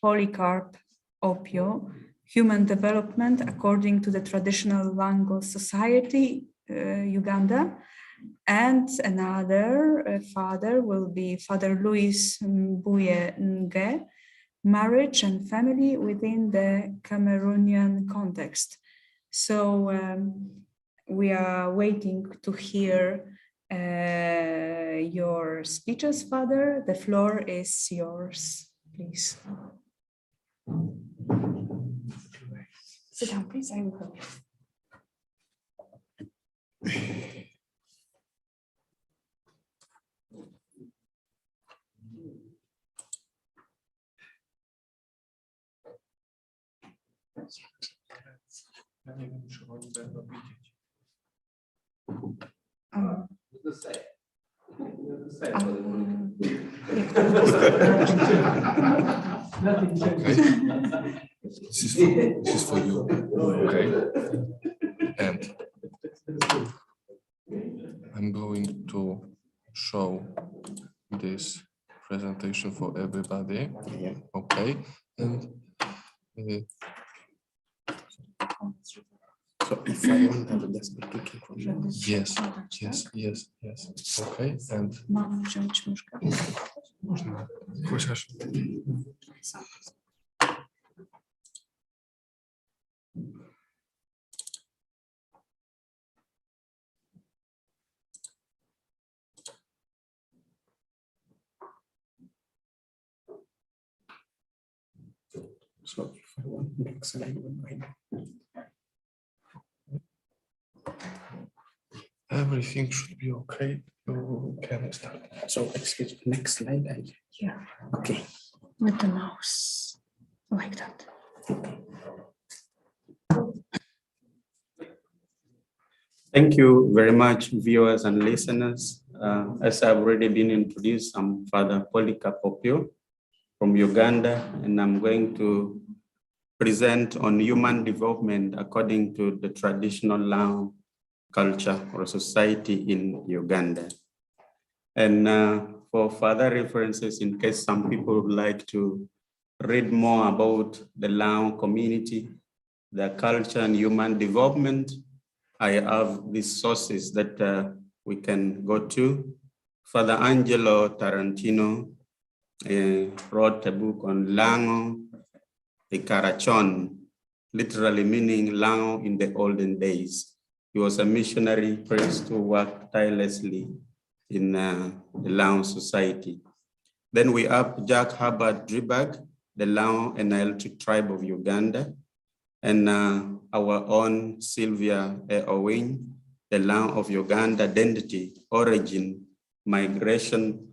Polycarp Opio, Human Development According to the Traditional Lango Society, Uganda. And another father will be Father Louis Mbuye Nge, Marriage and Family Within the Cameroonian Context. So we are waiting to hear your speeches, Father. The floor is yours, please. Sit down, please. I will help you. Ja nie wiem, czy oni będą widzieć. This is for you. Okay. And I'm going to show this presentation for everybody. Okay. And so if I want to just be looking for yes. Okay. And Można. Chociaż so if I want to explain everything should be okay. You can start. So excuse me, next slide. Yeah. Okay. With the mouse, like that. Thank you very much, viewers and listeners. As I've already been introduced, I'm Father Polycarp Opio from Uganda, and I'm going to present on human development according to the traditional Lao culture or society in Uganda. And for further references, in case some people would like to read more about the Lao community, their culture and human development, I have these sources that we can go to. Father Angelo Tarantino wrote a book on Lango the Karachon, literally meaning Lango in the olden days. He was a missionary priest who worked tirelessly in the Lao society. Then we have Jack Herbert Dribag, the Lao and Nilotic tribe of Uganda, and our own Sylvia Owing, the Lao of Uganda, identity, origin, migration.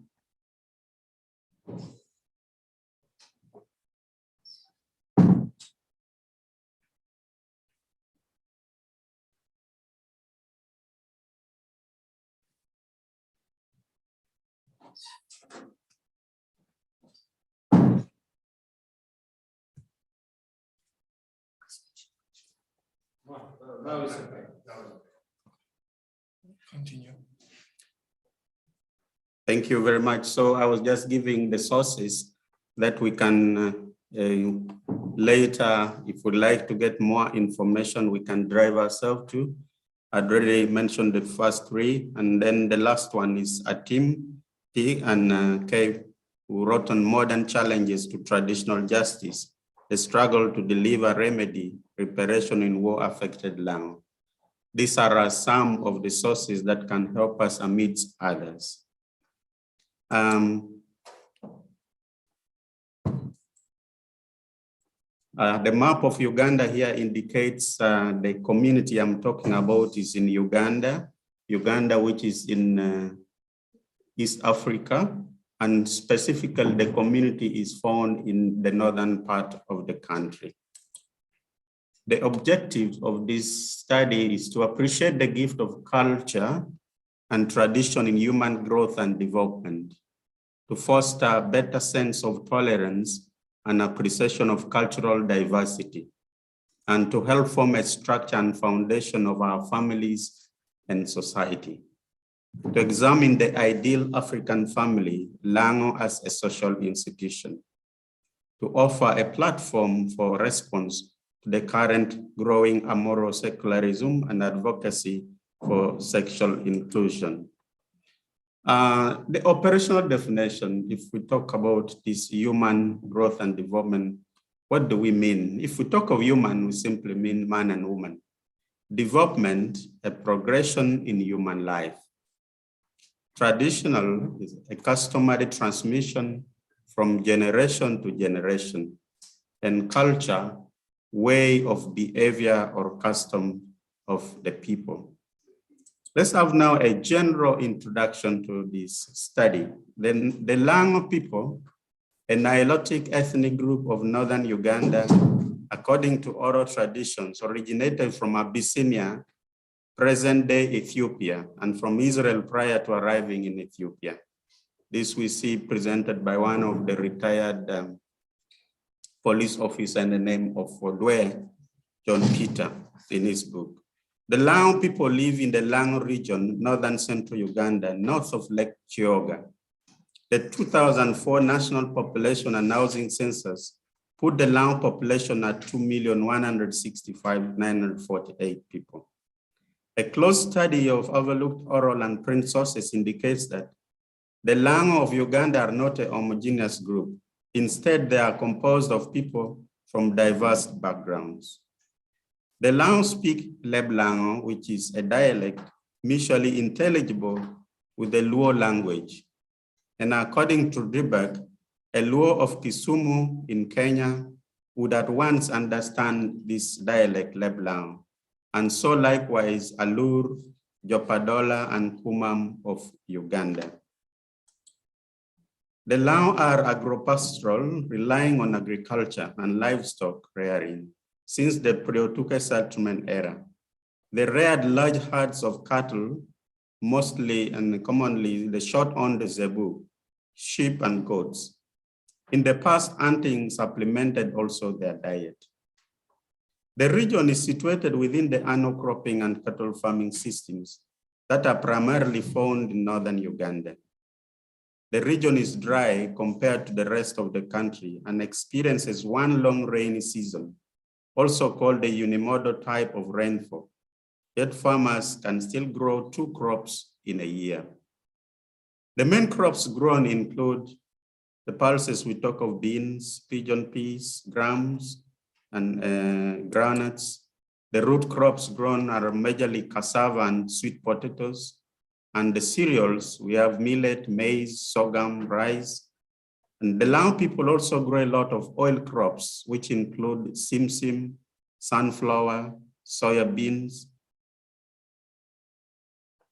now it's okay. Continue. Thank you very much. So I was just giving the sources that we can later, if we'd like to get more information, we can drive ourselves to. I'd already mentioned the first three, and then the last one is Atim T and K, who wrote on modern challenges to traditional justice, the struggle to deliver remedy, reparation in war-affected land. These are some of the sources that can help us amidst others. The map of Uganda here indicates the community I'm talking about is in Uganda, which is in East Africa, and specifically the community is found in the northern part of the country. The objective of this study is to appreciate the gift of culture and tradition in human growth and development, to foster a better sense of tolerance and appreciation of cultural diversity, and to help form a structure and foundation of our families and society. To examine the ideal African family, Lango as a social institution. to offer a platform for response to the current growing amoral secularism and advocacy for sexual inclusion. The operational definition, if we talk about this human growth and development, what do we mean? If we talk of human, we simply mean man and woman. Development, a progression in human life. Traditional is a customary transmission from generation to generation, and culture, way of behavior or custom of the people. Let's have now a general introduction to this study. Then the Lango people, a Nilotic ethnic group of northern Uganda, according to oral traditions, originated from Abyssinia, present-day Ethiopia, and from Israel prior to arriving in Ethiopia. This we see presented by one of the retired police officers in the name of Odwe, John Peter, in his book. The Lango people live in the Lango region, northern central Uganda, north of Lake Kyoga. The 2004 National Population and Housing Census put the Lango population at 2,165,948 people. A close study of overlooked oral and print sources indicates that the Lango of Uganda are not a homogeneous group. Instead, they are composed of people from diverse backgrounds. The Lango speak Leb Lango, which is a dialect mutually intelligible with the Luo language. And according to Driberg, a Luo of Kisumu in Kenya would at once understand this dialect Leb Lango, and so likewise Alur, Jopadola, and Kumam of Uganda. The Lango are agropastoral, relying on agriculture and livestock rearing. Since the pre-Otuke settlement era, they reared large herds of cattle, mostly and commonly the short-horned zebu, sheep and goats. In the past, hunting supplemented also their diet. The region is situated within the annual cropping and cattle farming systems that are primarily found in northern Uganda. The region is dry compared to the rest of the country and experiences one long rainy season, also called the unimodal type of rainfall. Yet farmers can still grow 2 crops in a year. The main crops grown include the pulses we talk of beans, pigeon peas, grams, and groundnuts. The root crops grown are majorly cassava and sweet potatoes. And the cereals, we have millet, maize, sorghum, rice. And the Lango people also grow a lot of oil crops, which include simsim, sunflower, soya beans.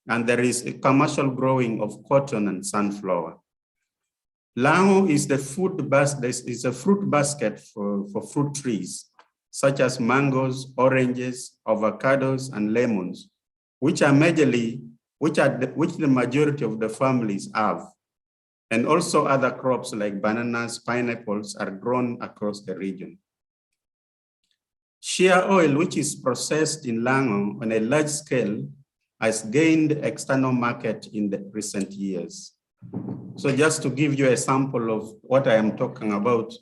And there is a commercial growing of cotton and sunflower. Lango is a fruit basket for fruit trees, such as mangoes, oranges, avocados, and lemons, which the majority of the families have. And also other crops like bananas, pineapples are grown across the region. Shea oil, which is processed in Lango on a large scale, has gained external market in the recent years. So just to give you a sample of what I am talking about,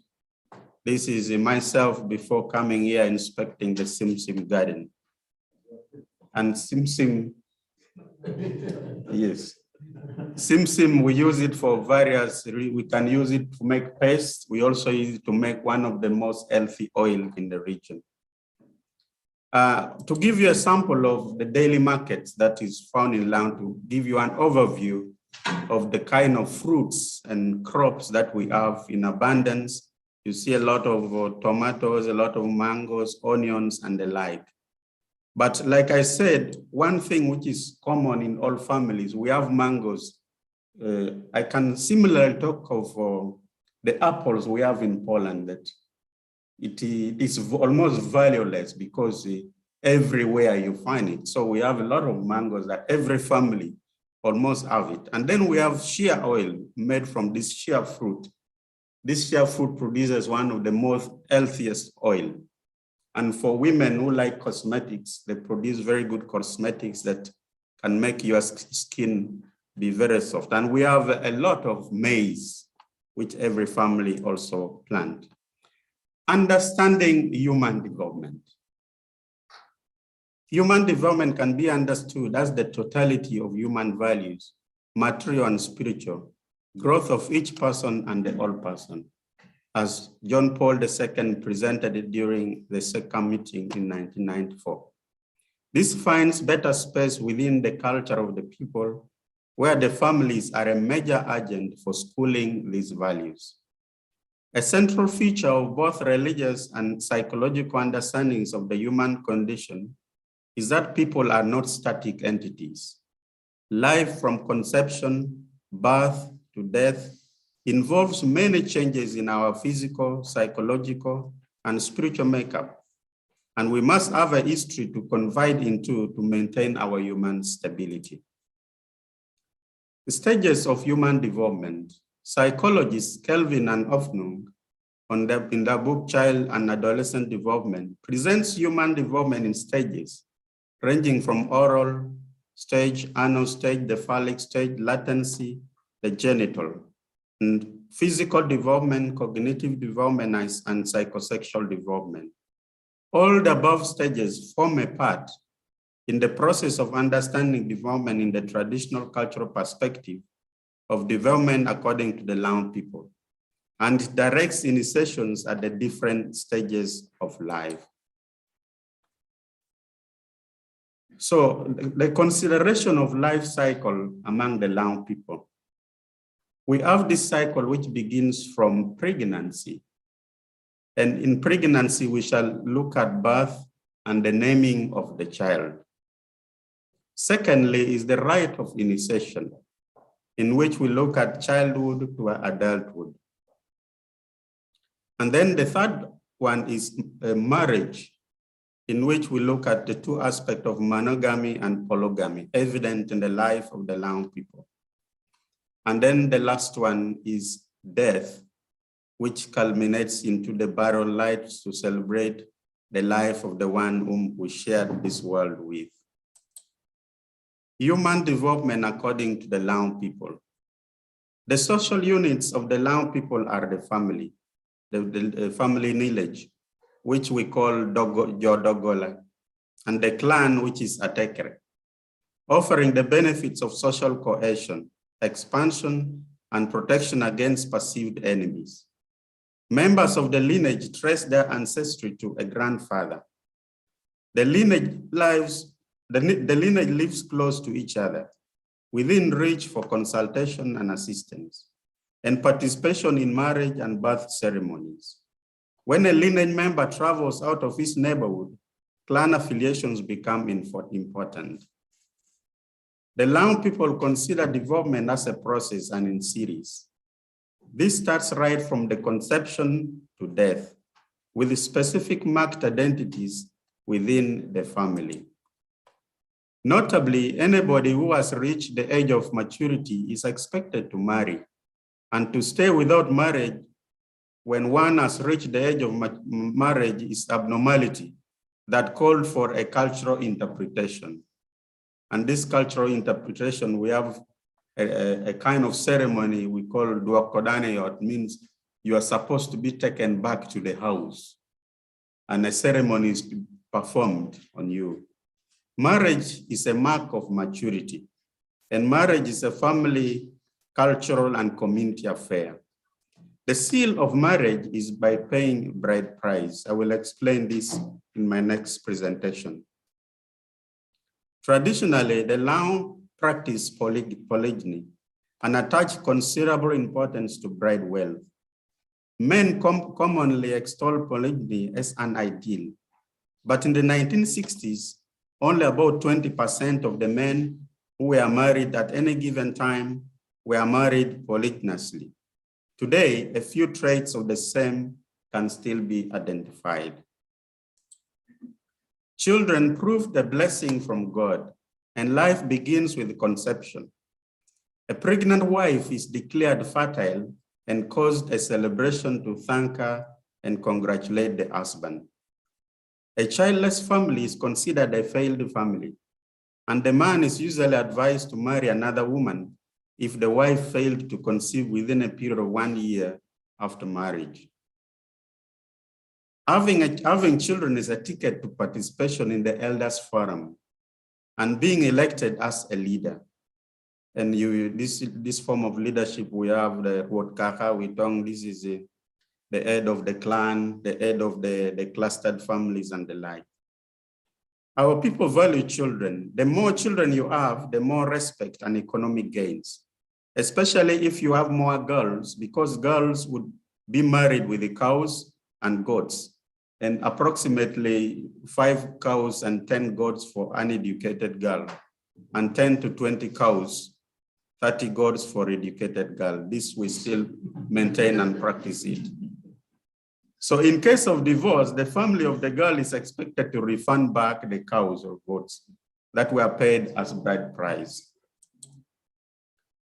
this is myself before coming here inspecting the Simsim garden. And Simsim, yes. Simsim, we use it for various, we can use it to make paste. We also use it to make one of the most healthy oil in the region. To give you a sample of the daily markets that is found in Lango, to give you an overview of the kind of fruits and crops that we have in abundance. You see a lot of tomatoes, a lot of mangoes, onions, and the like. But like I said, one thing which is common in all families, we have mangoes. I can similarly talk of the apples we have in Poland, that it is almost valueless because everywhere you find it. So we have a lot of mangoes that every family almost have it. And then we have shea oil made from this shea fruit. This shea fruit produces one of the most healthiest oil. And for women who like cosmetics, they produce very good cosmetics that can make your skin be very soft. And we have a lot of maize, which every family also plant. Understanding human development. Human development can be understood as the totality of human values, material and spiritual, growth of each person and the whole person, as John Paul II presented it during the second meeting in 1994. This finds better space within the culture of the people, where the families are a major agent for schooling these values. A central feature of both religious and psychological understandings of the human condition is that people are not static entities. Life from conception, birth to death involves many changes in our physical, psychological, and spiritual makeup, and we must have a history to confide into to maintain our human stability. The stages of human development. Psychologists Kelvin and Hoffnung, in their book Child and Adolescent Development, presents human development in stages, ranging from oral stage, anal stage, the phallic stage, latency, the genital, and physical development, cognitive development, and psychosexual development. All the above stages form a part in the process of understanding development in the traditional cultural perspective of development according to the Lao people, and it directs initiations at the different stages of life. So the consideration of life cycle among the Lao people. We have this cycle which begins from pregnancy. And in pregnancy, we shall look at birth and the naming of the child. Secondly is the rite of initiation, in which we look at childhood to adulthood. And then the third one is marriage, in which we look at the two aspects of monogamy and polygamy, evident in the life of the Lao people. And then the last one is death, which culminates into the burial rites to celebrate the life of the one whom we shared this world with. Human development according to the Lao people. The social units of the Lao people are the family, the family village, which we call Jodogola, and the clan, which is Atekere, offering the benefits of social cohesion, expansion, and protection against perceived enemies. Members of the lineage trace their ancestry to a grandfather. The lineage lives close to each other, within reach for consultation and assistance, and participation in marriage and birth ceremonies. When a lineage member travels out of his neighborhood, clan affiliations become important. The Lao people consider development as a process and in series. This starts right from the conception to death, with specific marked identities within the family. Notably, anybody who has reached the age of maturity is expected to marry, and to stay without marriage when one has reached the age of marriage is abnormality that called for a cultural interpretation. And this cultural interpretation, we have a kind of ceremony we call Duakodane. It means you are supposed to be taken back to the house, and a ceremony is performed on you. Marriage is a mark of maturity, and marriage is a family, cultural, and community affair. The seal of marriage is by paying bride price. I will explain this in my next presentation. Traditionally, the Lao practice polygyny and attach considerable importance to bride wealth. Men commonly extol polygyny as an ideal, but in the 1960s, only about 20% of the men who were married at any given time were married polygynously. Today, a few traits of the same can still be identified. Children prove the blessing from God, and life begins with conception. A pregnant wife is declared fertile and caused a celebration to thank her and congratulate the husband. A childless family is considered a failed family, and the man is usually advised to marry another woman if the wife failed to conceive within a period of 1 year after marriage. Having children is a ticket to participation in the elders forum and being elected as a leader. And this form of leadership, we have the word kaka, this is the head of the clan, the head of the clustered families and the like. Our people value children. The more children you have, the more respect and economic gains, especially if you have more girls, because girls would be married with the cows and goats, and approximately 5 cows and 10 goats for uneducated girl, and 10 to 20 cows, 30 goats for educated girl. This we still maintain and practice it. So in case of divorce, the family of the girl is expected to refund back the cows or goats that were paid as bride price.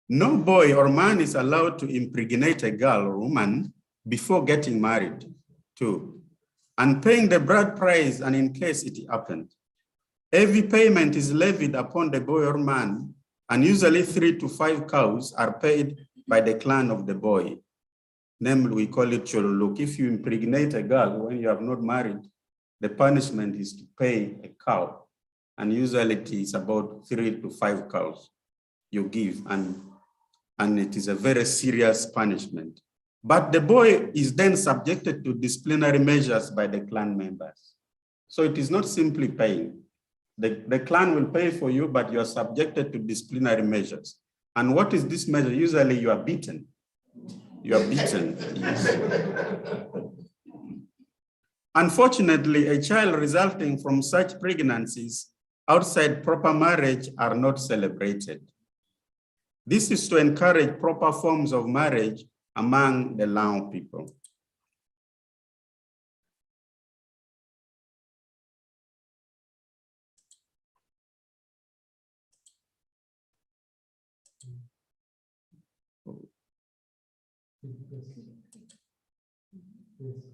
No boy or man is allowed to impregnate a girl or woman before getting married too, and paying the bride price, and in case it happened. Heavy payment is levied upon the boy or man, and usually 3 to 5 cows are paid by the clan of the boy. Namely, we call it chololuk. If you impregnate a girl when you have not married, the punishment is to pay a cow, and usually it is about 3 to 5 cows you give, and it is a very serious punishment. But the boy is then subjected to disciplinary measures by the clan members. So it is not simply paying. The clan will pay for you, but you are subjected to disciplinary measures. And what is this measure? Usually you are beaten. You are beaten. Yes. Unfortunately, a child resulting from such pregnancies outside proper marriage are not celebrated. This is to encourage proper forms of marriage among the Lao people.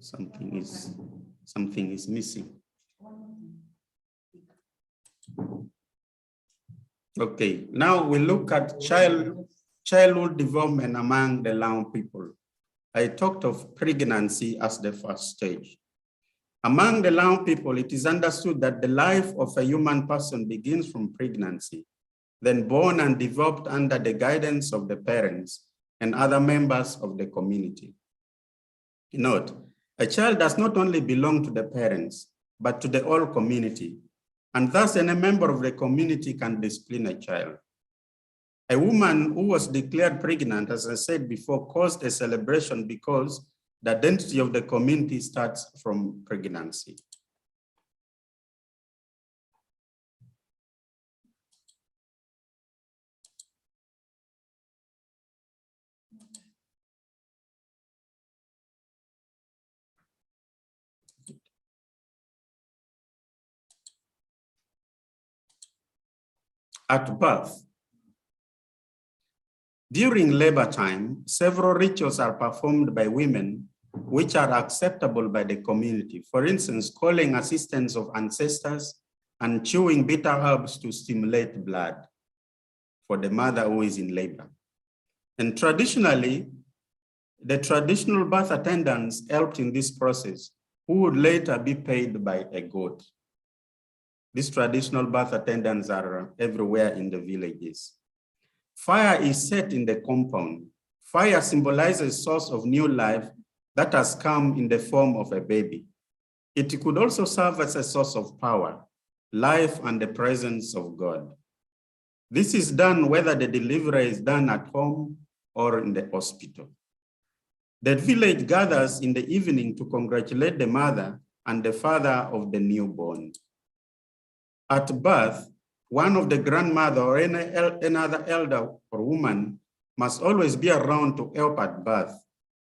Something is missing. Okay, now we look at childhood development among the Lao people. I talked of pregnancy as the first stage. Among the Lao people, it is understood that the life of a human person begins from pregnancy, then born and developed under the guidance of the parents and other members of the community. Note, a child does not only belong to the parents, but to the whole community, and thus any member of the community can discipline a child. A woman who was declared pregnant, as I said before, caused a celebration because the identity of the community starts from pregnancy. At birth, during labor time, several rituals are performed by women which are acceptable by the community. For instance, calling assistance of ancestors and chewing bitter herbs to stimulate blood for the mother who is in labor. And traditionally, the traditional birth attendants helped in this process, who would later be paid by a goat. These traditional birth attendants are everywhere in the villages. Fire is set in the compound. Fire symbolizes a source of new life that has come in the form of a baby. It could also serve as a source of power, life, and the presence of God. This is done whether the delivery is done at home or in the hospital. The village gathers in the evening to congratulate the mother and the father of the newborn. At birth, one of the grandmother or any other elder or woman must always be around to help at birth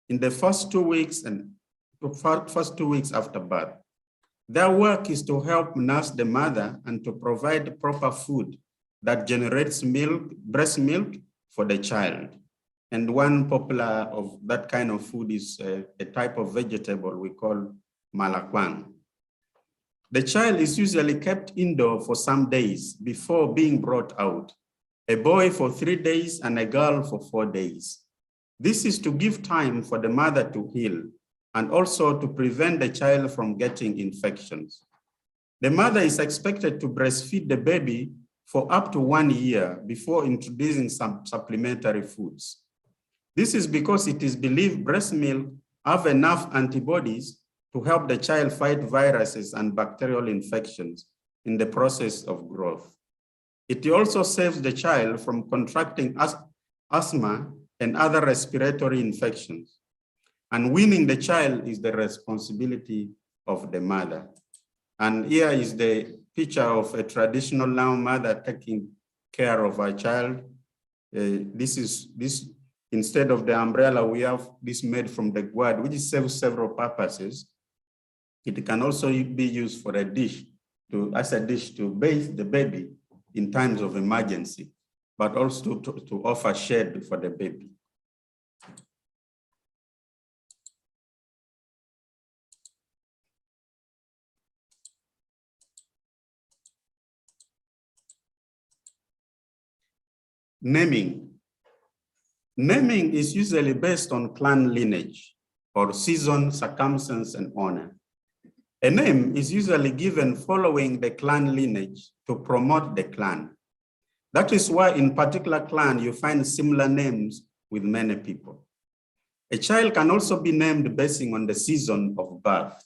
in the first 2 weeks and first 2 weeks after birth. Their work is to help nurse the mother and to provide proper food that generates milk, breast milk for the child. And one popular of that kind of food is a type of vegetable we call malakwang. The child is usually kept indoor for some days before being brought out, a boy for 3 days and a girl for 4 days. This is to give time for the mother to heal and also to prevent the child from getting infections. The mother is expected to breastfeed the baby for up to 1 year before introducing some supplementary foods. This is because it is believed breast milk have enough antibodies to help the child fight viruses and bacterial infections in the process of growth. It also saves the child from contracting asthma and other respiratory infections. And weaning the child is the responsibility of the mother. And here is the picture of a traditional now mother taking care of her child. Instead of the umbrella, we have this made from the gourd, which serves several purposes. It can also be used for a dish, as a dish to bathe the baby in times of emergency, but also to offer shade for the baby. Naming. Naming is usually based on clan lineage or season, circumstance, and honor. A name is usually given following the clan lineage to promote the clan. That is why in particular clan, you find similar names with many people. A child can also be named based on the season of birth.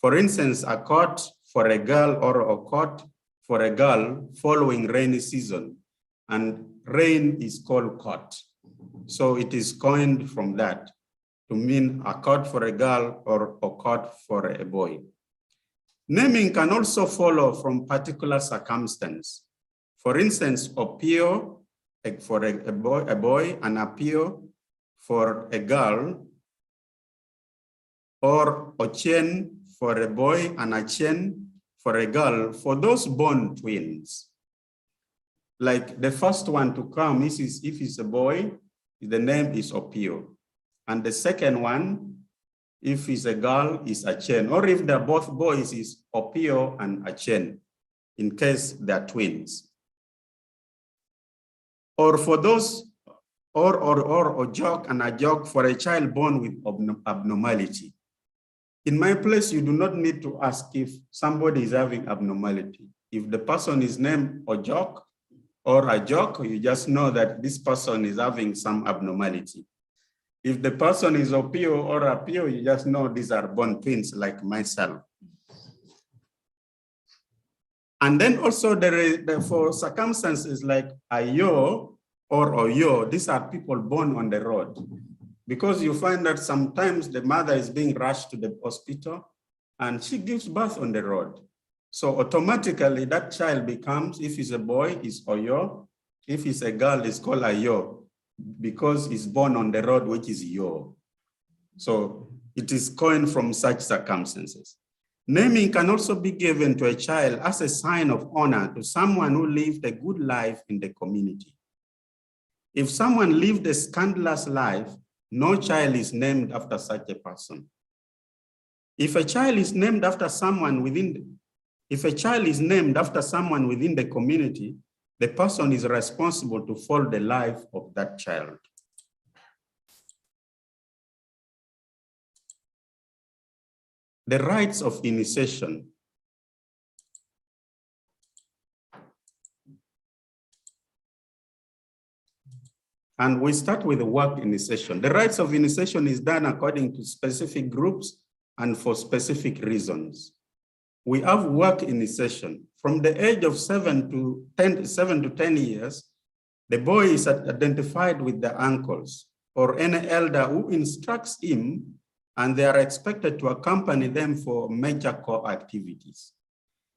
For instance, a coat for a girl or a coat for a girl following rainy season, and rain is called coat. So it is coined from that to mean a coat for a girl or a coat for a boy. Naming can also follow from particular circumstance. For instance, Opio for a boy and Apio for a girl, or Ochen for a boy and Achen for a girl for those born twins. Like the first one to come is if it's a boy, the name is Opio. And the second one, if it's a girl, is Achen. Or if they're both boys, is Opio and Achen, in case they're twins. Or for those, or Ojok and Ajok for a child born with abnormality. In my place, you do not need to ask if somebody is having abnormality. If the person is named Ojok or Ajok, you just know that this person is having some abnormality. If the person is Opio or Apio, you just know these are born twins like myself. And then also for circumstances like Ayo or Oyo, these are people born on the road. Because you find that sometimes the mother is being rushed to the hospital and she gives birth on the road. So automatically that child becomes, if he's a boy, is Oyo. If he's a girl, it's called Ayo, because he's born on the road, which is Yo. So it is coined from such circumstances. Naming can also be given to a child as a sign of honor to someone who lived a good life in the community. If someone lived a scandalous life, no child is named after such a person. If a child is named after someone within the community, the person is responsible to follow the life of that child. The rites of initiation. And we start with the work initiation. The rites of initiation is done according to specific groups and for specific reasons. We have work initiation. From the age of 7 to 10 years, the boy is identified with the uncles or any elder who instructs him, and they are expected to accompany them for major core activities.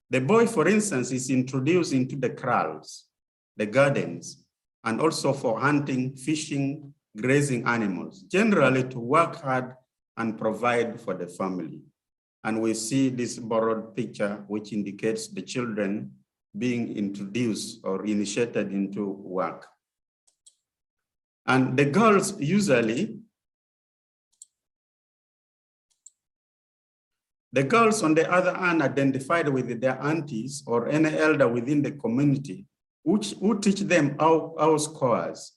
The boy, for instance, is introduced into the kraals, the gardens, and also for hunting, fishing, grazing animals, generally to work hard and provide for the family. And we see this borrowed picture, which indicates the children being introduced or initiated into work. And the girls usually, on the other hand, identified with their aunties or any elder within the community, who teach them house chores,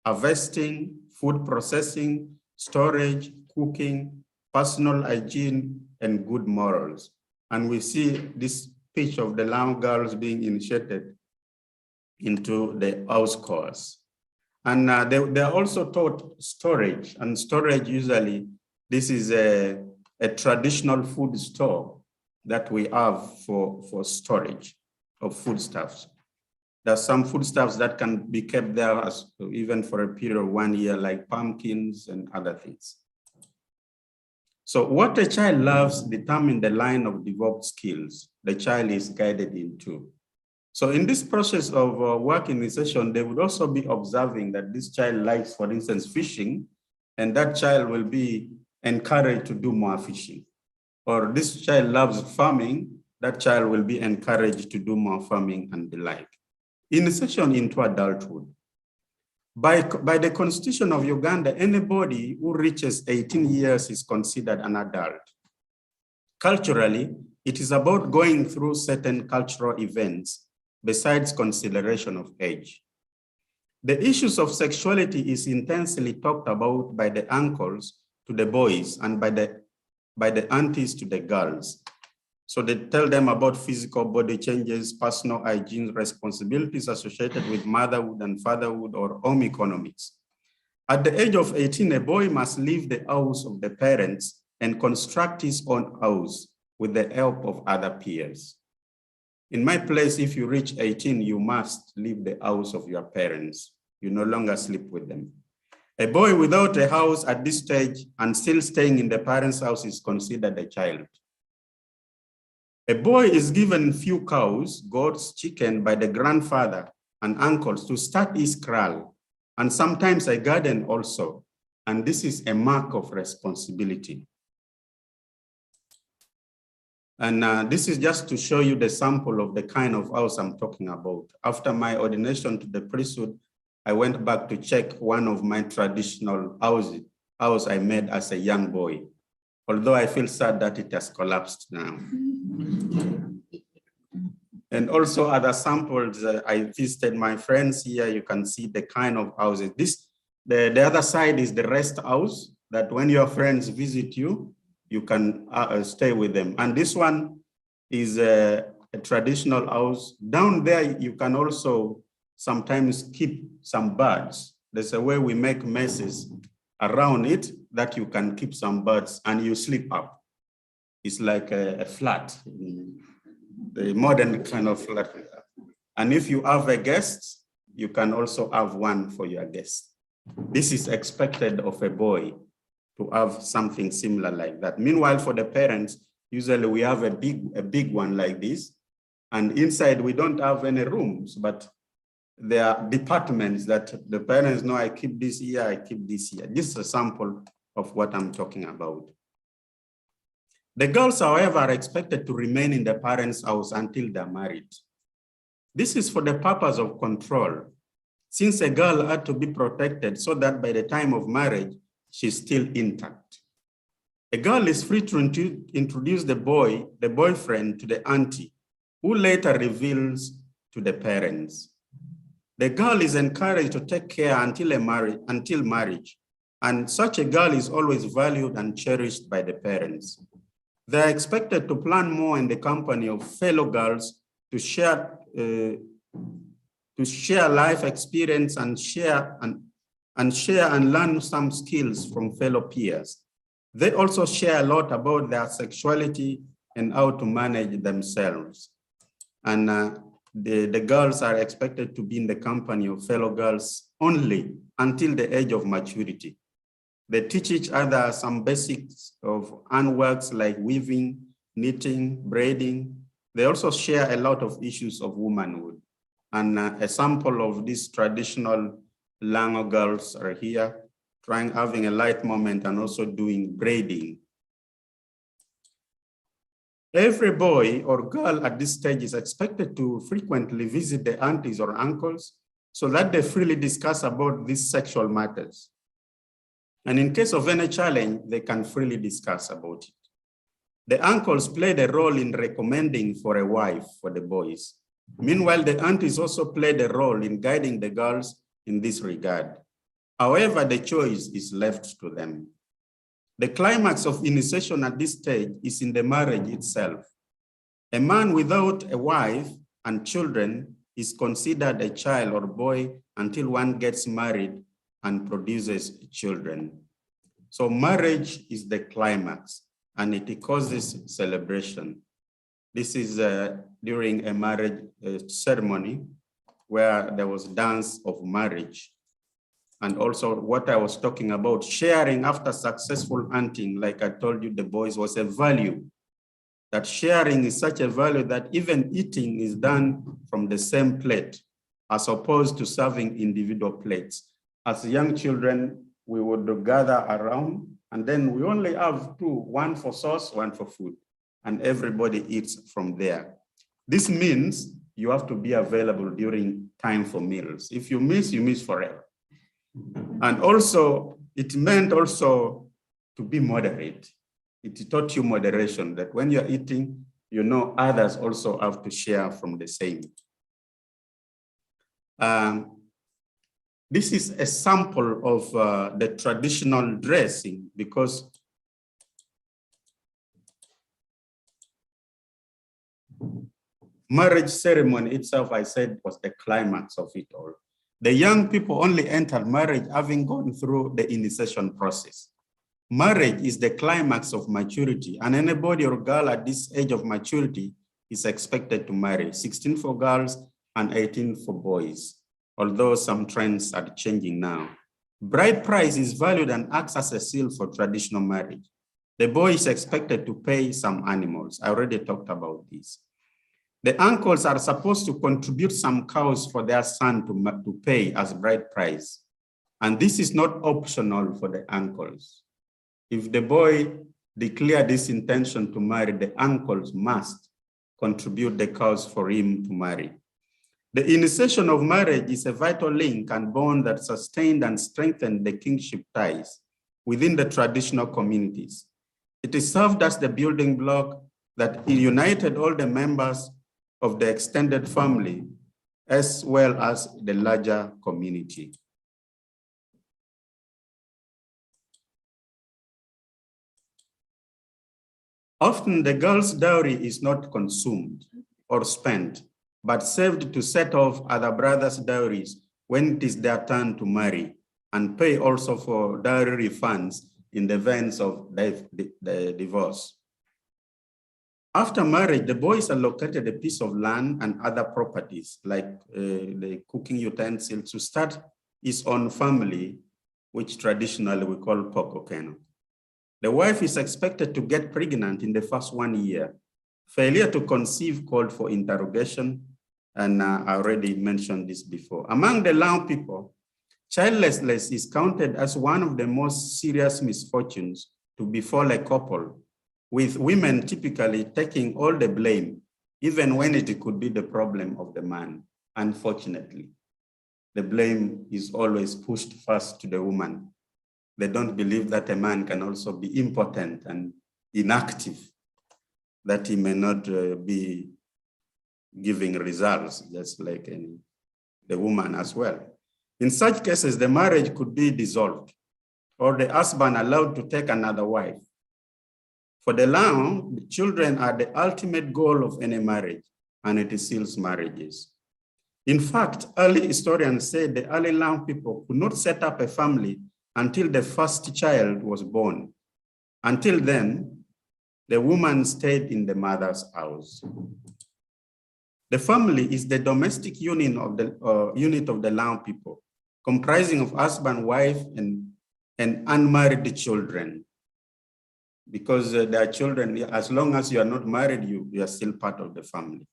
harvesting, food processing, storage, cooking, personal hygiene, and good morals. And we see this pitch of the young girls being initiated into the house chores. And they are also taught storage, and storage usually, this is a traditional food store that we have for storage of foodstuffs. There's some foodstuffs that can be kept there as, even for a period of 1 year, like pumpkins and other things. So what a child loves determines the line of developed skills the child is guided into. So in this process of working in session, they would also be observing that this child likes, for instance, fishing, and that child will be encouraged to do more fishing. Or this child loves farming, that child will be encouraged to do more farming and the like. Initiation into adulthood. By the Constitution of Uganda, anybody who reaches 18 years is considered an adult. Culturally, it is about going through certain cultural events besides consideration of age. The issues of sexuality is intensely talked about by the uncles to the boys and by the aunties to the girls. So they tell them about physical body changes, personal hygiene, responsibilities associated with motherhood and fatherhood or home economics. At the age of 18, a boy must leave the house of the parents and construct his own house with the help of other peers. In my place, if you reach 18, you must leave the house of your parents. You no longer sleep with them. A boy without a house at this stage and still staying in the parents' house is considered a child. A boy is given few cows, goats, chicken by the grandfather and uncles to start his kraal, and sometimes a garden also. And this is a mark of responsibility. And this is just to show you the sample of the kind of house I'm talking about. After my ordination to the priesthood, I went back to check one of my traditional house I made as a young boy. Although I feel sad that it has collapsed now. And also other samples, I visited my friends here. You can see the kind of houses. The other side is the rest house that when your friends visit you, you can stay with them. And this one is a traditional house. Down there, you can also sometimes keep some birds. There's a way we make messes around it that you can keep some birds and you sleep up. It's like a flat, the modern kind of flat. And if you have a guest, you can also have one for your guest. This is expected of a boy to have something similar like that. Meanwhile, for the parents, usually we have a big one like this. And inside we don't have any rooms, but there are departments that the parents know, I keep this here, I keep this here. This is a sample of what I'm talking about. The girls, however, are expected to remain in the parents' house until they're married. This is for the purpose of control, since a girl had to be protected so that by the time of marriage, she's still intact. A girl is free to introduce the boyfriend to the auntie, who later reveals to the parents. The girl is encouraged to take care until marriage, and such a girl is always valued and cherished by the parents. They are expected to plan more in the company of fellow girls to share life experience and share and learn some skills from fellow peers. They also share a lot about their sexuality and how to manage themselves. And the girls are expected to be in the company of fellow girls only until the age of maturity. They teach each other some basics of handworks like weaving, knitting, braiding. They also share a lot of issues of womanhood. And a sample of these traditional Lango girls are here, having a light moment and also doing braiding. Every boy or girl at this stage is expected to frequently visit the aunties or uncles so that they freely discuss about these sexual matters. And in case of any challenge, they can freely discuss about it. The uncles played a role in recommending for a wife for the boys. Meanwhile, the aunties also played a role in guiding the girls in this regard. However, the choice is left to them. The climax of initiation at this stage is in the marriage itself. A man without a wife and children is considered a child or boy until one gets married and produces children. So marriage is the climax, and it causes celebration. This is during a marriage ceremony where there was dance of marriage. And also what I was talking about, sharing after successful hunting, like I told you, the boys, was a value. That sharing is such a value that even eating is done from the same plate, as opposed to serving individual plates. As young children, we would gather around, and then we only have two, one for sauce, one for food, and everybody eats from there. This means you have to be available during time for meals. If you miss forever. And also, it meant also to be moderate. It taught you moderation, that when you're eating, you know others also have to share from the same. This is a sample of the traditional dressing, because marriage ceremony itself, I said, was the climax of it all. The young people only entered marriage having gone through the initiation process. Marriage is the climax of maturity, and anybody or girl at this age of maturity is expected to marry, 16 for girls and 18 for boys, although some trends are changing now. Bride price is valued and acts as a seal for traditional marriage. The boy is expected to pay some animals. I already talked about this. The uncles are supposed to contribute some cows for their son to pay as bride price. And this is not optional for the uncles. If the boy declared this intention to marry, the uncles must contribute the cows for him to marry. The initiation of marriage is a vital link and bond that sustained and strengthened the kingship ties within the traditional communities. It is served as the building block that united all the members of the extended family, as well as the larger community. Often the girl's dowry is not consumed or spent, but saved to set off other brothers' dowries when it is their turn to marry, and pay also for dowry refunds in the event of the divorce. After marriage, the boy is allocated a piece of land and other properties, like the cooking utensils, to start his own family, which traditionally we call pokokeno. The wife is expected to get pregnant in the first 1 year. Failure to conceive called for interrogation, and I already mentioned this before. Among the Lao people, childlessness is counted as one of the most serious misfortunes to befall a couple, with women typically taking all the blame, even when it could be the problem of the man. Unfortunately, the blame is always pushed first to the woman. They don't believe that a man can also be impotent and inactive, that he may not be giving results, just like the woman as well. In such cases, the marriage could be dissolved, or the husband allowed to take another wife. For the Lao, the children are the ultimate goal of any marriage, and it seals marriages. In fact, early historians say the early Lao people could not set up a family until the first child was born. Until then, the woman stayed in the mother's house. The family is the domestic unit of the Lao people, comprising of husband, wife, and unmarried children. Because their children, as long as you are not married, you are still part of the family.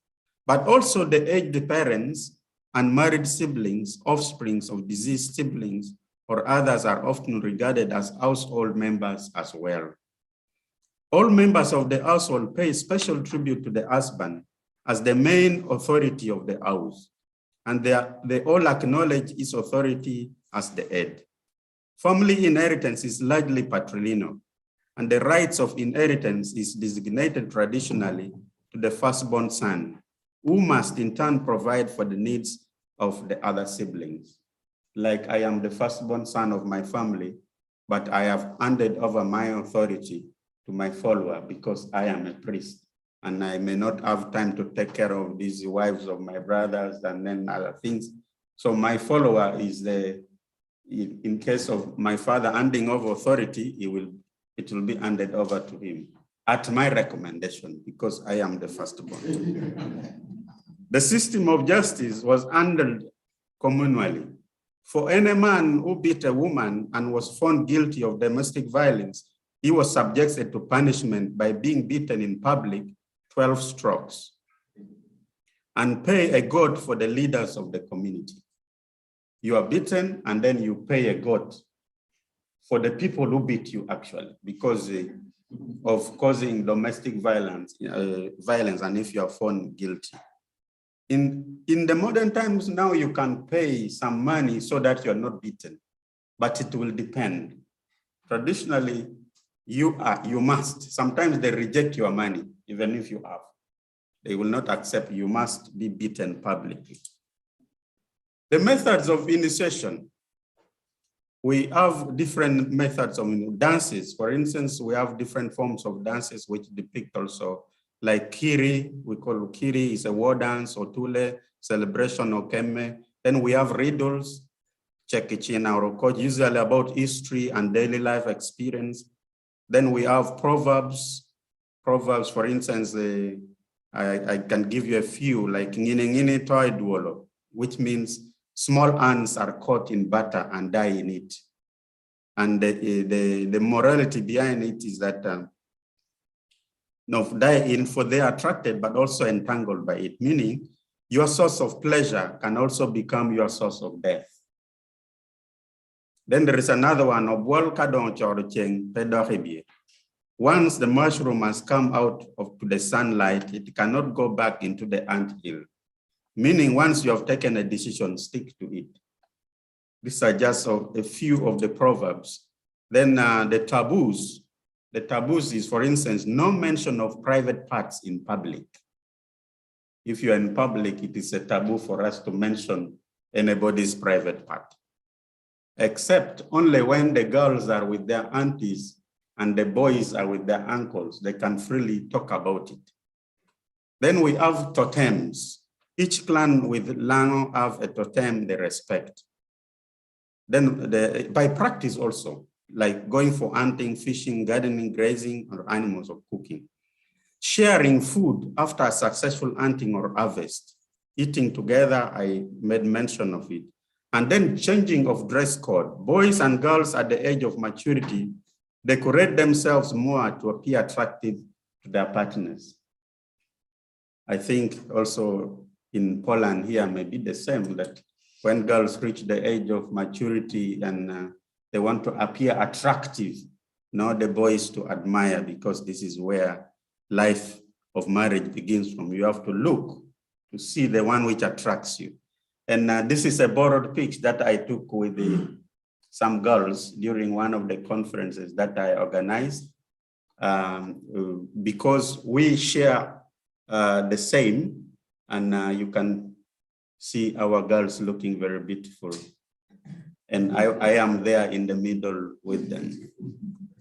But also the aged parents, unmarried siblings, offsprings of deceased siblings, or others are often regarded as household members as well. All members of the household pay special tribute to the husband as the main authority of the house, and they all acknowledge his authority as the head. Family inheritance is largely patrilineal, and the rights of inheritance is designated traditionally to the firstborn son, who must in turn provide for the needs of the other siblings. Like I am the firstborn son of my family, but I have handed over my authority to my follower because I am a priest and I may not have time to take care of these wives of my brothers and then other things. So my follower is in case of my father handing over authority, it will be handed over to him at my recommendation because I am the firstborn. The system of justice was handled communally. For any man who beat a woman and was found guilty of domestic violence, he was subjected to punishment by being beaten in public 12 strokes and pay a goat for the leaders of the community. You are beaten and then you pay a goat for the people who beat you actually because of causing domestic violence, and if you are found guilty. In the modern times now, you can pay some money so that you're not beaten, but it will depend. Traditionally, you must. Sometimes they reject your money, even if you have. They will not accept, you must be beaten publicly. The methods of initiation. We have different methods of dances. For instance, we have different forms of dances which depict also like kiri, we call kiri is a war dance, or tule, celebration or keme. Then we have riddles, chekichina or code, usually about history and daily life experience. Then we have proverbs. Proverbs, for instance, I can give you a few, like ngine toi duolo, which means small ants are caught in butter and die in it. And the morality behind it is that die in for they are attracted, but also entangled by it, meaning your source of pleasure can also become your source of death. Then there is another one, once the mushroom has come out to the sunlight, it cannot go back into the anthill, meaning once you have taken a decision, stick to it. These are just a few of the proverbs. Then the taboos. The taboos is, for instance, no mention of private parts in public. If you're in public, it is a taboo for us to mention anybody's private part, except only when the girls are with their aunties and the boys are with their uncles, they can freely talk about it. Then we have totems. Each clan with Lango have a totem they respect. Then by practice also, like going for hunting, fishing, gardening, grazing, or animals or cooking. Sharing food after a successful hunting or harvest. Eating together, I made mention of it. And then changing of dress code. Boys and girls at the age of maturity decorate themselves more to appear attractive to their partners. I think also in Poland here may be the same, that when girls reach the age of maturity and they want to appear attractive, not the boys to admire, because this is where life of marriage begins from. You have to look to see the one which attracts you. And this is a borrowed picture that I took with some girls during one of the conferences that I organized, because we share the same, and you can see our girls looking very beautiful. And I am there in the middle with them.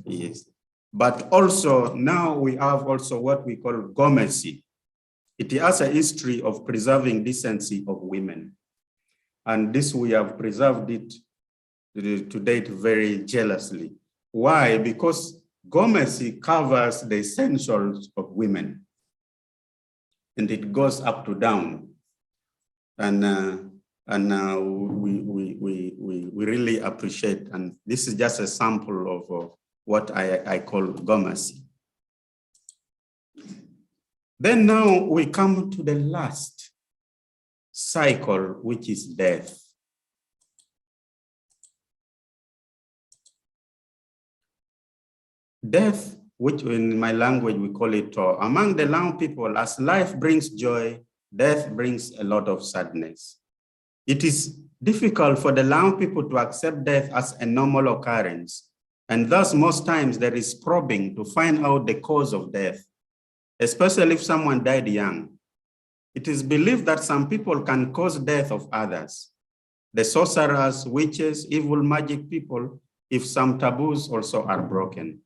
Yes. But also now we have also what we call gomercy. It has a history of preserving decency of women. And this we have preserved it to date very jealously. Why? Because gomercy covers the essentials of women. And it goes up to down. And we really appreciate, and this is just a sample of what I call gomercy. Then now we come to the last cycle, which is death. Death, which in my language we call it, among the Lao people, as life brings joy, death brings a lot of sadness. It is difficult for the Lao people to accept death as a normal occurrence, and thus most times there is probing to find out the cause of death, especially if someone died young. It is believed that some people can cause death of others. The sorcerers, witches, evil magic people if some taboos also are broken.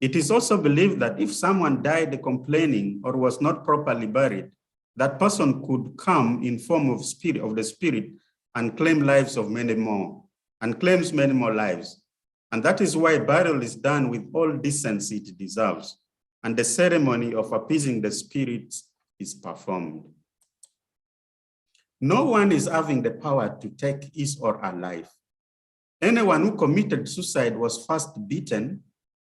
It is also believed that if someone died complaining or was not properly buried, that person could come in form of the spirit and claim lives of many more, and claims many more lives. And that is why burial is done with all decency it deserves, and the ceremony of appeasing the spirits is performed. No one is having the power to take his or her life. Anyone who committed suicide was first beaten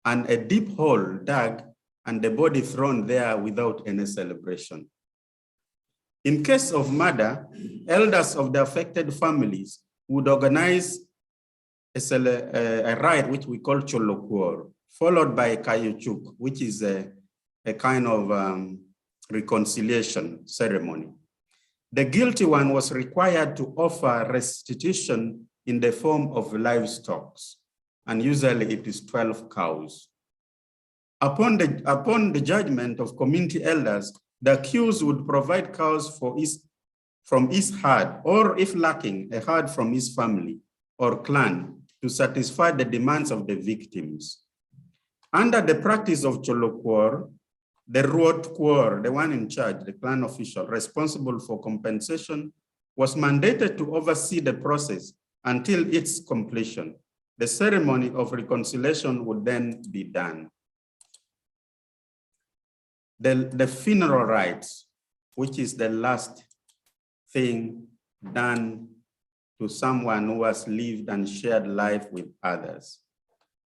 and a deep hole dug and the body thrown there without any celebration. In case of murder, elders of the affected families would organize a rite which we call cholokwor, followed by a kayuchuk, which is a kind of reconciliation ceremony. The guilty one was required to offer restitution in the form of livestock, and usually it is 12 cows. Upon the judgment of community elders, the accused would provide cows from his herd, or if lacking, a herd from his family or clan to satisfy the demands of the victims. Under the practice of cholokwor, the Ruotkwor, the one in charge, the clan official responsible for compensation, was mandated to oversee the process until its completion. The ceremony of reconciliation would then be done. The funeral rites, which is the last thing done to someone who has lived and shared life with others.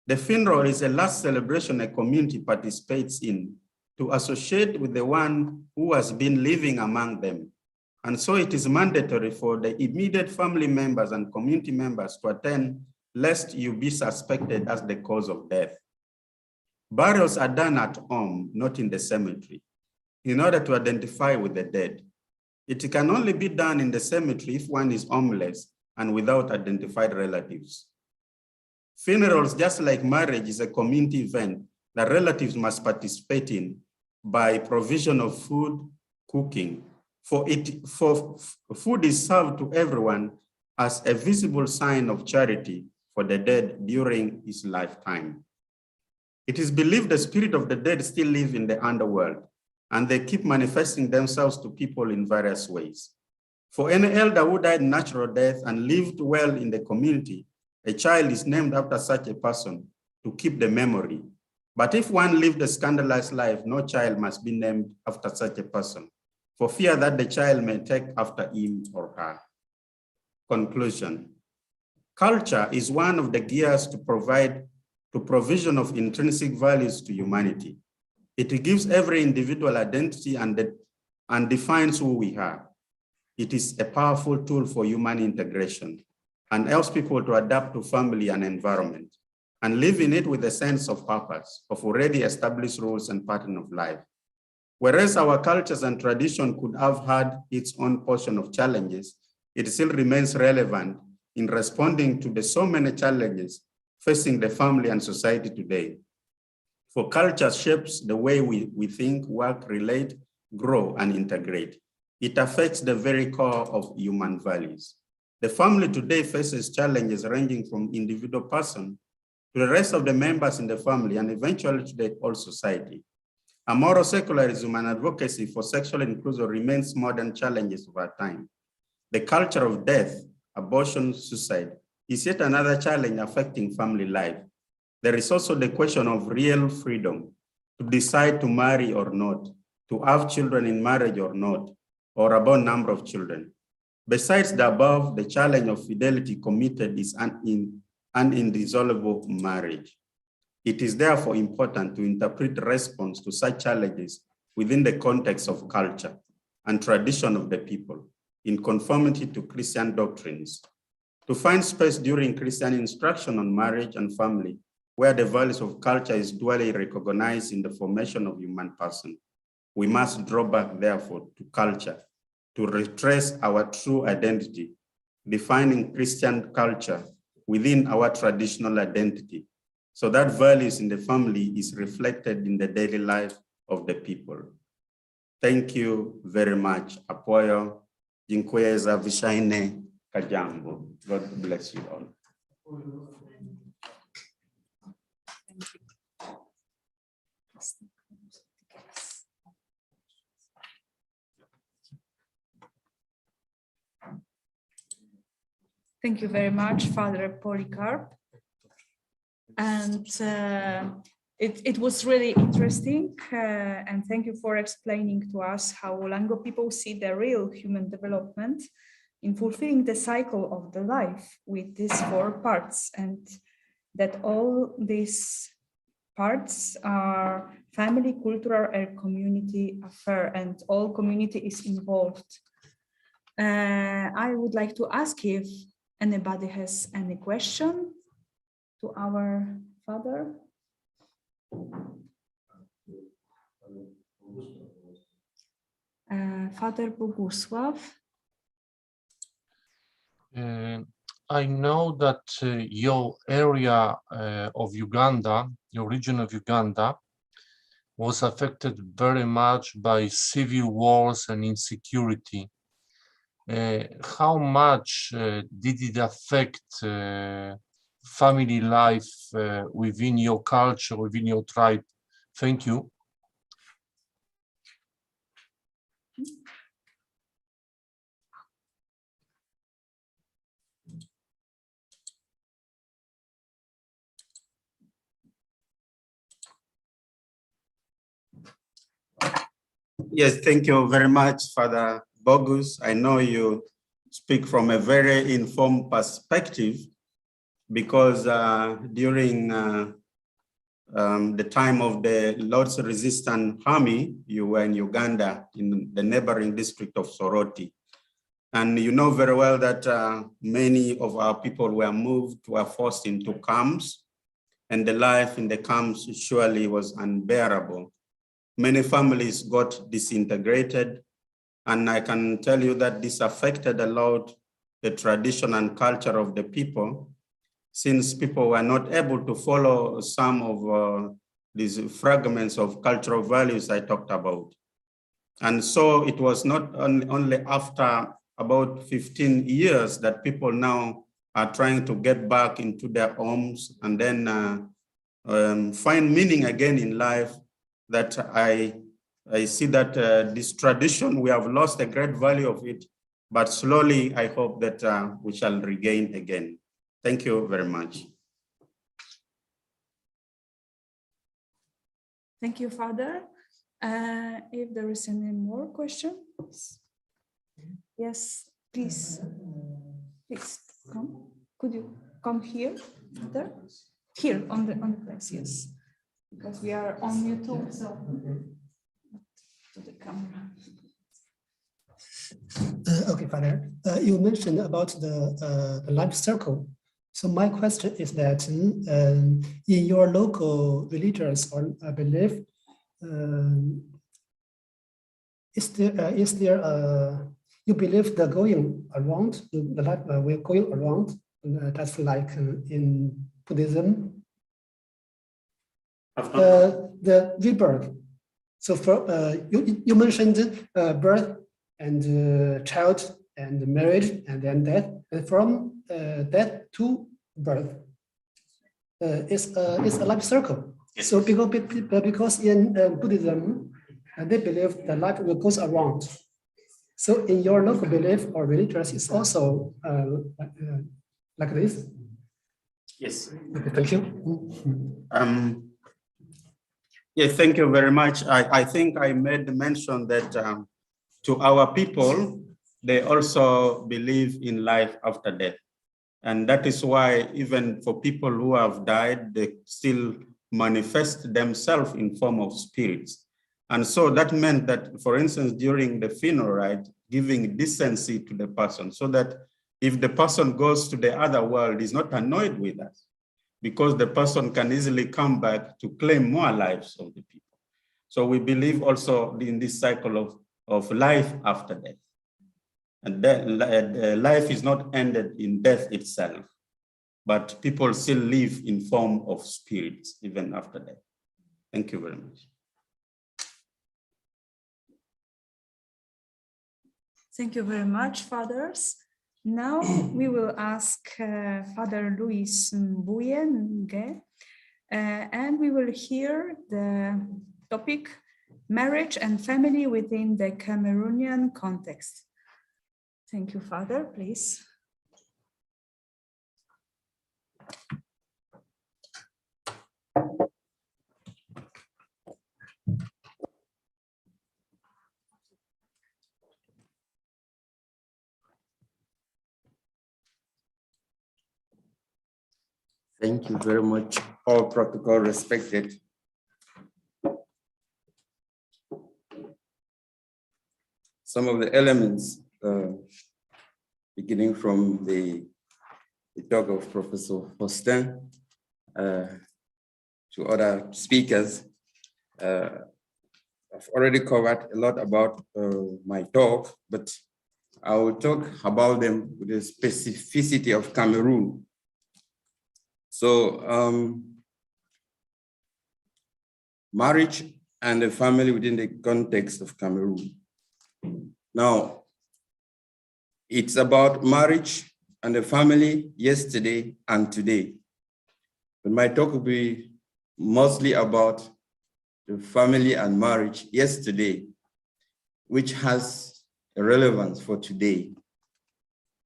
The funeral is the last celebration a community participates in to associate with the one who has been living among them. And so it is mandatory for the immediate family members and community members to attend, lest you be suspected as the cause of death. Burials are done at home, not in the cemetery, in order to identify with the dead. It can only be done in the cemetery if one is homeless and without identified relatives. Funerals, just like marriage, is a community event that relatives must participate in by provision of food, cooking. For food is served to everyone as a visible sign of charity for the dead during his lifetime. It is believed the spirit of the dead still live in the underworld, and they keep manifesting themselves to people in various ways. For any elder who died natural death and lived well in the community, a child is named after such a person to keep the memory. But if one lived a scandalous life, no child must be named after such a person, for fear that the child may take after him or her. Conclusion. Culture is one of the gears to provide to provision of intrinsic values to humanity. It gives every individual identity and defines who we are. It is a powerful tool for human integration and helps people to adapt to family and environment and live in it with a sense of purpose, of already established rules and pattern of life. Whereas our cultures and tradition could have had its own portion of challenges, it still remains relevant in responding to the so many challenges facing the family and society today. For culture shapes the way we think, work, relate, grow, and integrate. It affects the very core of human values. The family today faces challenges ranging from individual person to the rest of the members in the family and eventually to the whole society. A moral secularism and advocacy for sexual inclusion remains modern challenges of our time. The culture of death, abortion, suicide is yet another challenge affecting family life. There is also the question of real freedom to decide to marry or not, to have children in marriage or not, or about number of children. Besides the above, the challenge of fidelity committed is an indissoluble marriage. It is therefore important to interpret response to such challenges within the context of culture and tradition of the people, in conformity to Christian doctrines. To find space during Christian instruction on marriage and family, where the values of culture is duly recognized in the formation of human person, we must draw back, therefore, to culture to retrace our true identity, defining Christian culture within our traditional identity, so that values in the family is reflected in the daily life of the people. Thank you very much. Apoyo, Jinkweza, Vishine, Kajambo. God bless you all. Thank you very much, Father Polycarp. And it was really interesting. And thank you for explaining to us how Lango people see the real human development in fulfilling the cycle of the life with these 4 parts, and that all these parts are family, cultural, and community affair, and all community is involved. I would like to ask if anybody has any question to our father. Father Bogusław. I know that your area of Uganda, your region of Uganda, was affected very much by civil wars and insecurity. How much did it affect family life within your culture, within your tribe? Thank you. Yes, thank you very much, Father Bogus. I know you speak from a very informed perspective, because during the time of the Lord's Resistance Army, you were in Uganda, in the neighboring district of Soroti. And you know very well that many of our people were forced into camps, and the life in the camps surely was unbearable. Many families got disintegrated, and I can tell you that this affected a lot the tradition and culture of the people, since people were not able to follow some of these fragments of cultural values I talked about. And so it was not only after about 15 years that people now are trying to get back into their homes and then find meaning again in life, that I see that this tradition, we have lost a great value of it, but slowly I hope that we shall regain again. Thank you very much. Thank you, Father. If there is any more questions, yes, please. Please come. Could you come here, Father? Here on the place, yes. Because we are on YouTube, so to the camera. Okay, Father. You mentioned about the life circle. So my question is that in your local religious or belief, is there you believe the going around, the life we're going around, that's like in Buddhism? The rebirth. So for you mentioned birth and child and marriage and then death, and from death to birth is a life circle. Yes. So because in Buddhism they believe the life will goes around. So in your local belief or religious is also like this. Yes. Okay, thank you. Yes, thank you very much. I think I made the mention that to our people, they also believe in life after death. And that is why even for people who have died, they still manifest themselves in form of spirits. And so that meant that, for instance, during the funeral rite, giving decency to the person, so that if the person goes to the other world, he's not annoyed with us, because the person can easily come back to claim more lives of the people. So we believe also in this cycle of life after death. And that life is not ended in death itself, but people still live in form of spirits even after death. Thank you very much. Thank you very much, fathers. Now we will ask Father Luis Mbuyenge, and we will hear the topic, marriage and family within the Cameroonian context. Thank you, Father, please. Thank you very much. All protocol respected. Some of the elements, beginning from the talk of Professor Faustin to other speakers, I've already covered a lot about my talk, but I will talk about them with the specificity of Cameroon. So marriage and the family within the context of Cameroon. Now, it's about marriage and the family yesterday and today. But my talk will be mostly about the family and marriage yesterday, which has a relevance for today,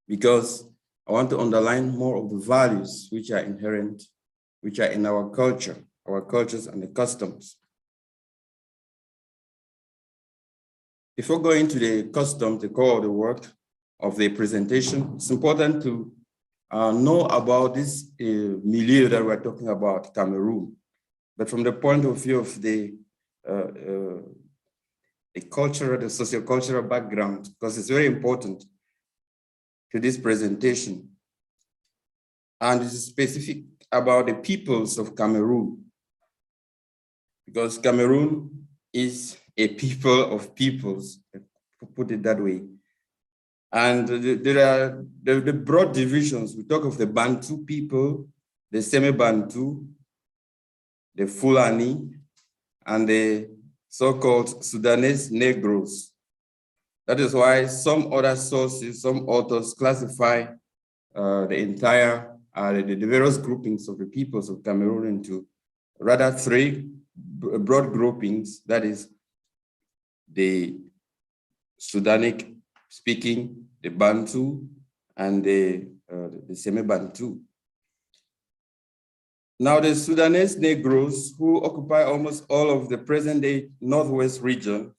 because I want to underline more of the values which are inherent, which are in our culture, our cultures and the customs. Before going to the customs, the core of the work of the presentation, it's important to know about this milieu that we're talking about, Cameroon, but from the point of view of the cultural, the socio-cultural background, because it's very important to this presentation. And it's specific about the peoples of Cameroon, because Cameroon is a people of peoples, put it that way. And there are the broad divisions. We talk of the Bantu people, the Semi-Bantu, the Fulani, and the so-called Sudanese Negroes. That is why some other sources, some authors classify the entire, the various groupings of the peoples of Cameroon into rather three broad groupings, that is the Sudanic speaking, the Bantu, and the Semi-Bantu. Now, the Sudanese Negroes, who occupy almost all of the present-day Northwest region,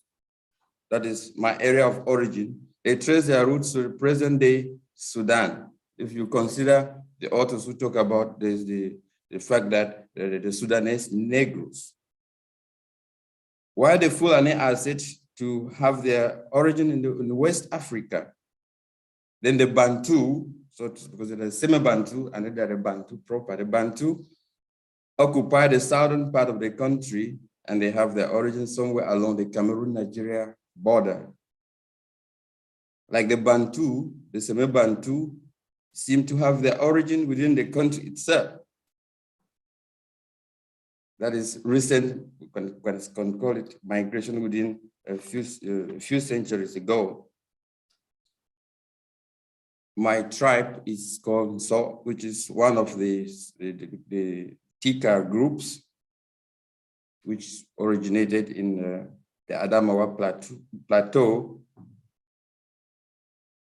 that is my area of origin, they trace their roots to the present-day Sudan. If you consider the authors who talk about the fact that the Sudanese Negroes, while the Fulani are said to have their origin in West Africa, then the Bantu, so because there's Semi-Bantu and then the Bantu proper, the Bantu occupy the southern part of the country and they have their origin somewhere along the Cameroon-Nigeria border. Like the Bantu, the Semi-Bantu seem to have their origin within the country itself. That is recent, we can call it migration within a few centuries ago. My tribe is called Nso, which is one of the Tika groups, which originated in the Adamawa Plateau,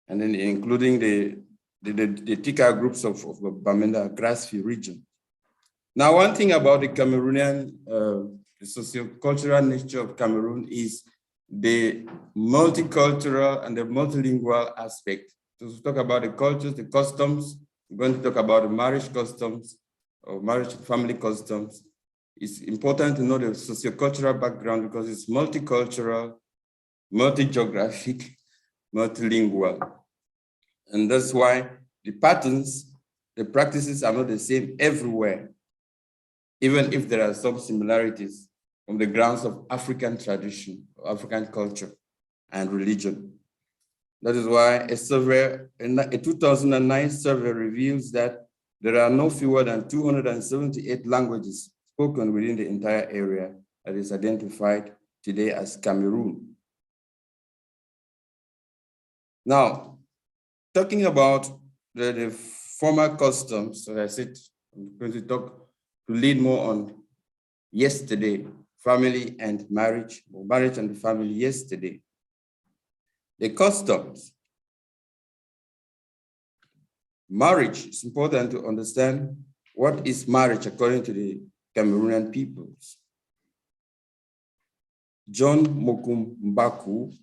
and then including the Tika groups of Bamenda Grassfield region. Now, one thing about the Cameroonian, the socio-cultural nature of Cameroon is the multicultural and the multilingual aspect. So to talk about the cultures, the customs, we're going to talk about the marriage customs, or marriage and family customs. It's important to know the sociocultural background because it's multicultural, multi-geographic, multilingual. And that's why the patterns, the practices are not the same everywhere, even if there are some similarities on the grounds of African tradition, African culture and religion. That is why a 2009 survey reveals that there are no fewer than 278 languages spoken within the entire area that is identified today as Cameroon. Now, talking about the former customs, as I said, I'm going to lead more on yesterday, family and marriage, or marriage and family yesterday. The customs. Marriage, it's important to understand What is marriage according to the Cameroonian peoples? John Mokum Mbaku,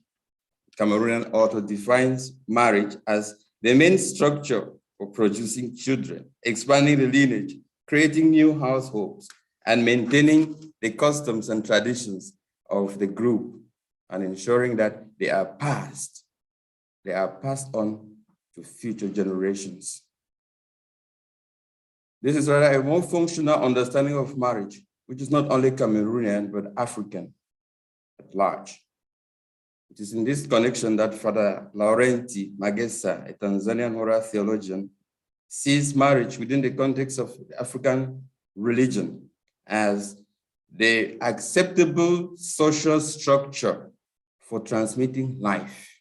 Cameroonian author, defines marriage as the main structure for producing children, expanding the lineage, creating new households, and maintaining the customs and traditions of the group, and ensuring that they are passed on to future generations. This is rather a more functional understanding of marriage, which is not only Cameroonian, but African at large. It is in this connection that Father Laurenti Magesa, a Tanzanian moral theologian, sees marriage within the context of African religion as the acceptable social structure for transmitting life,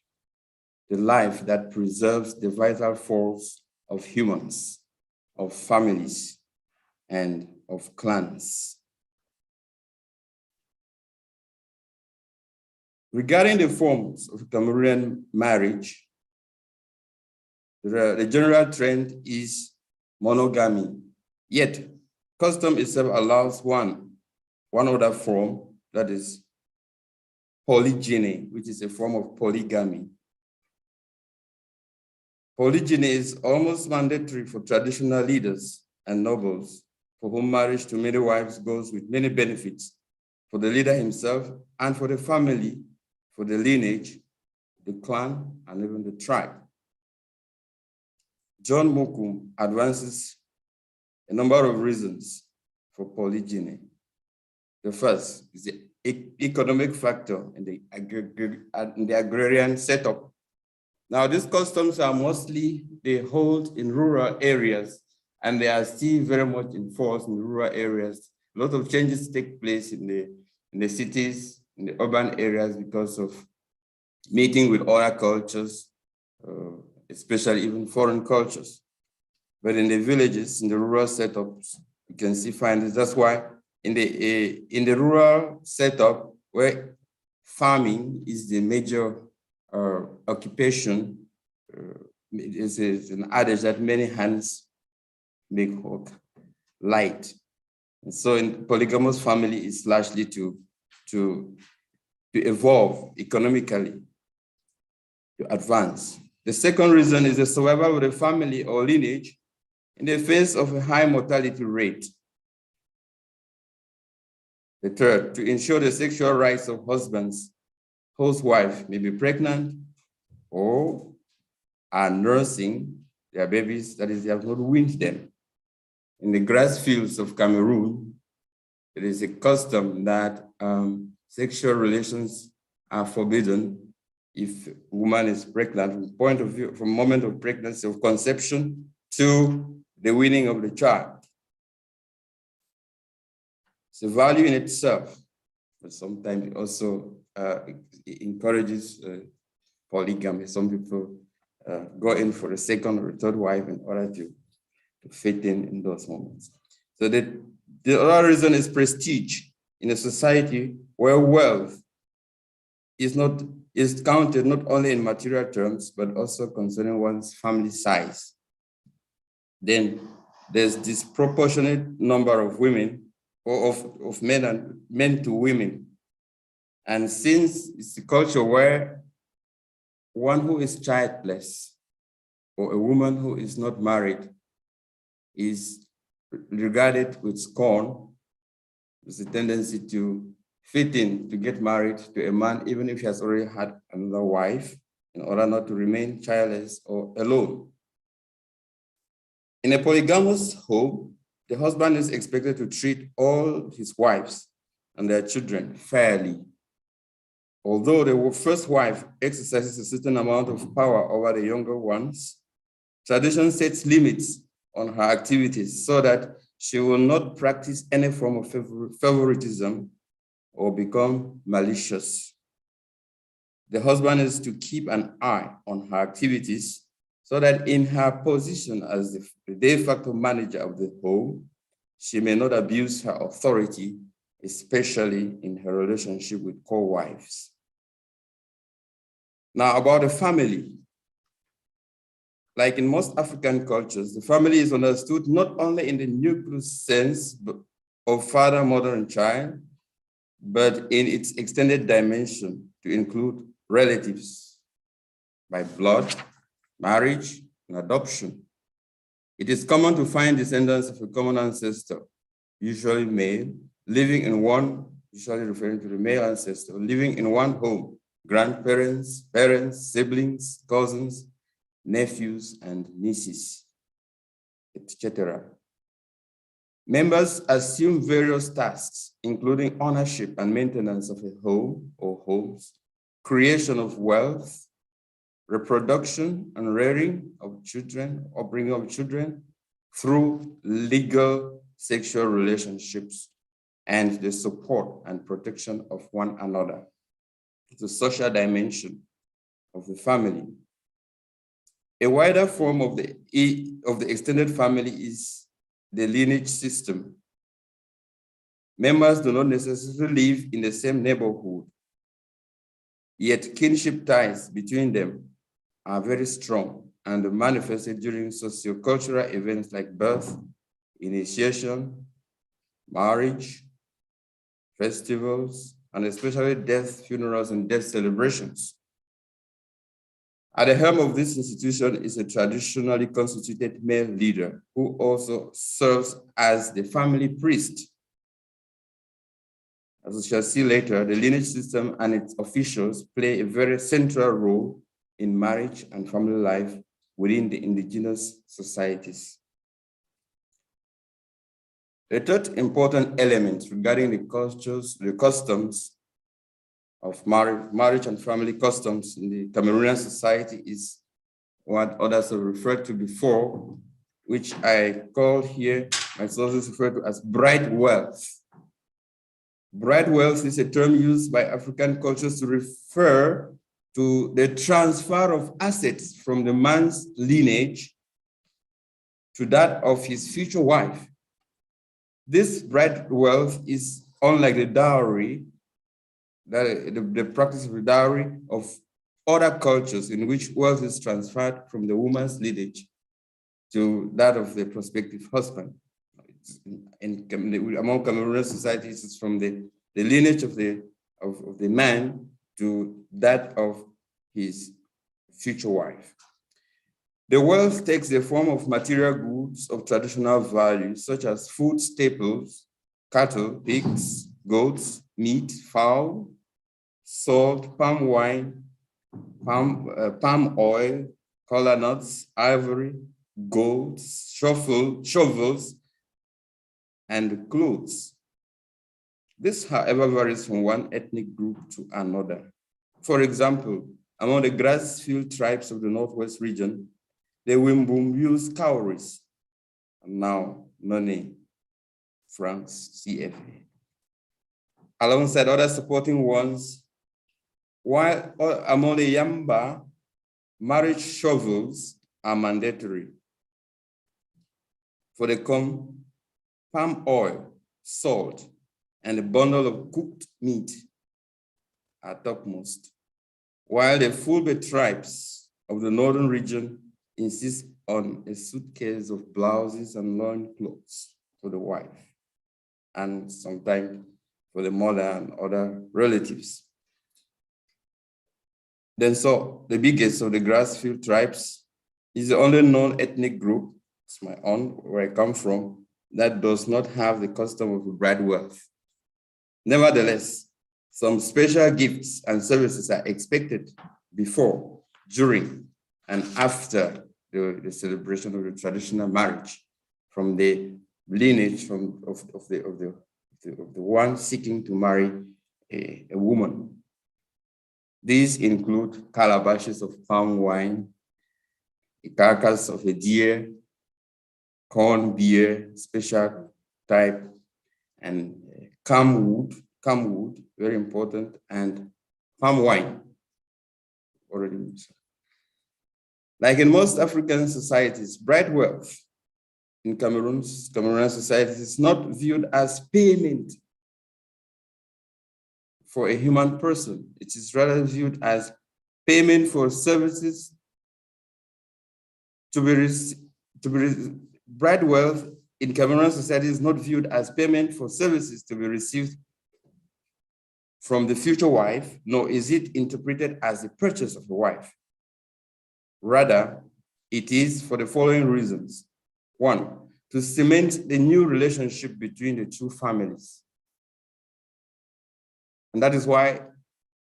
the life that preserves the vital force of humans, of families, and of clans. Regarding the forms of Cameroonian marriage, the general trend is monogamy, yet custom itself allows one other form, that is polygyny, which is a form of polygamy. Polygyny is almost mandatory for traditional leaders and nobles, for whom marriage to many wives goes with many benefits, for the leader himself and for the family, for the lineage, the clan, and even the tribe. John Mokum advances a number of reasons for polygyny. The first is the economic factor in the agrarian setup. Now, these customs are mostly, they hold in rural areas, and they are still very much enforced in rural areas. A lot of changes take place in the cities, in the urban areas, because of meeting with other cultures, especially even foreign cultures. But in the villages, in the rural setups, you can find this. That's why in the rural setup, where farming is the major occupation, is an adage that many hands make work light. And so in polygamous family is largely to evolve economically, to advance. The second reason is the survival of the family or lineage in the face of a high mortality rate. The third, to ensure the sexual rights of husbands whose wife may be pregnant or are nursing their babies, that is, they have not weaned them. In the grass fields of Cameroon, it is a custom that sexual relations are forbidden if a woman is pregnant from point of view, from moment of pregnancy, of conception to the weaning of the child. It's a value in itself, but sometimes it also encourages polygamy. Some people go in for a second or a third wife in order to fit in those moments. So the other reason is prestige in a society where wealth is counted not only in material terms, but also concerning one's family size. Then there's disproportionate number of women, or of men to women. And since it's a culture where one who is childless or a woman who is not married is regarded with scorn, there's a tendency to fit in, to get married to a man, even if he has already had another wife, in order not to remain childless or alone. In a polygamous home, the husband is expected to treat all his wives and their children fairly. Although the first wife exercises a certain amount of power over the younger ones, tradition sets limits on her activities so that she will not practice any form of favoritism or become malicious. The husband is to keep an eye on her activities so that in her position as the de facto manager of the home, she may not abuse her authority, especially in her relationship with co-wives. Now about the family. like in most African cultures, the family is understood not only in the nucleus sense of father, mother, and child, but in its extended dimension to include relatives by blood, marriage, and adoption. It is common to find descendants of a common ancestor, usually male, living in one, usually referring to the male ancestor, living in one home, grandparents, parents, siblings, cousins, nephews, and nieces, etc. Members assume various tasks, including ownership and maintenance of a home or homes, creation of wealth, reproduction and rearing of children, upbringing of children through legal sexual relationships, and the support and protection of one another. It's a social dimension of the family. A wider form of the extended family is the lineage system. Members do not necessarily live in the same neighborhood, yet kinship ties between them are very strong and manifested during sociocultural events like birth, initiation, marriage, festivals, and especially death, funerals, and death celebrations. At the helm of this institution is a traditionally constituted male leader who also serves as the family priest. As we shall see later, the lineage system and its officials play a very central role in marriage and family life within the indigenous societies. The third important element regarding the cultures, the customs of marriage and family customs in the Cameroonian society is what others have referred to before, which I call here, my sources refer to as bride wealth. Bride wealth is a term used by African cultures to refer to the transfer of assets from the man's lineage to that of his future wife. This bride wealth is unlike the dowry, the practice of the dowry of other cultures in which wealth is transferred from the woman's lineage to that of the prospective husband. Among Cameroonian societies, it's from the lineage of the man to that of his future wife. The wealth takes the form of material goods of traditional value, such as food staples, cattle, pigs, goats, meat, fowl, salt, palm wine, palm oil, cola nuts, ivory, gold, shovels, and clothes. This, however, varies from one ethnic group to another. For example, among the grass-field tribes of the Northwest region, the Wimbum use cowries, and now money, francs, CFA, alongside other supporting ones, while among the Yamba, marriage shovels are mandatory. For the palm oil, salt, and a bundle of cooked meat are topmost, while the Fulbe tribes of the northern region insist on a suitcase of blouses and loincloths for the wife, and sometimes for the mother and other relatives. Then so the biggest of the grassfield tribes is the only known ethnic group, it's my own, where I come from, that does not have the custom of bride wealth. Nevertheless, some special gifts and services are expected before, during, and after the celebration of the traditional marriage from the lineage of the one seeking to marry a woman. These include calabashes of palm wine, a carcass of a deer, corn beer, special type, and camwood, very important, and palm wine, already mentioned. Like in most African societies, bride wealth in Cameroonian societies is not viewed as payment for a human person. It is rather viewed as payment for services bride wealth in Cameroonian society is not viewed as payment for services to be received from the future wife, nor is it interpreted as the purchase of a wife. Rather, it is for the following reasons. One, to cement the new relationship between the two families. And that is why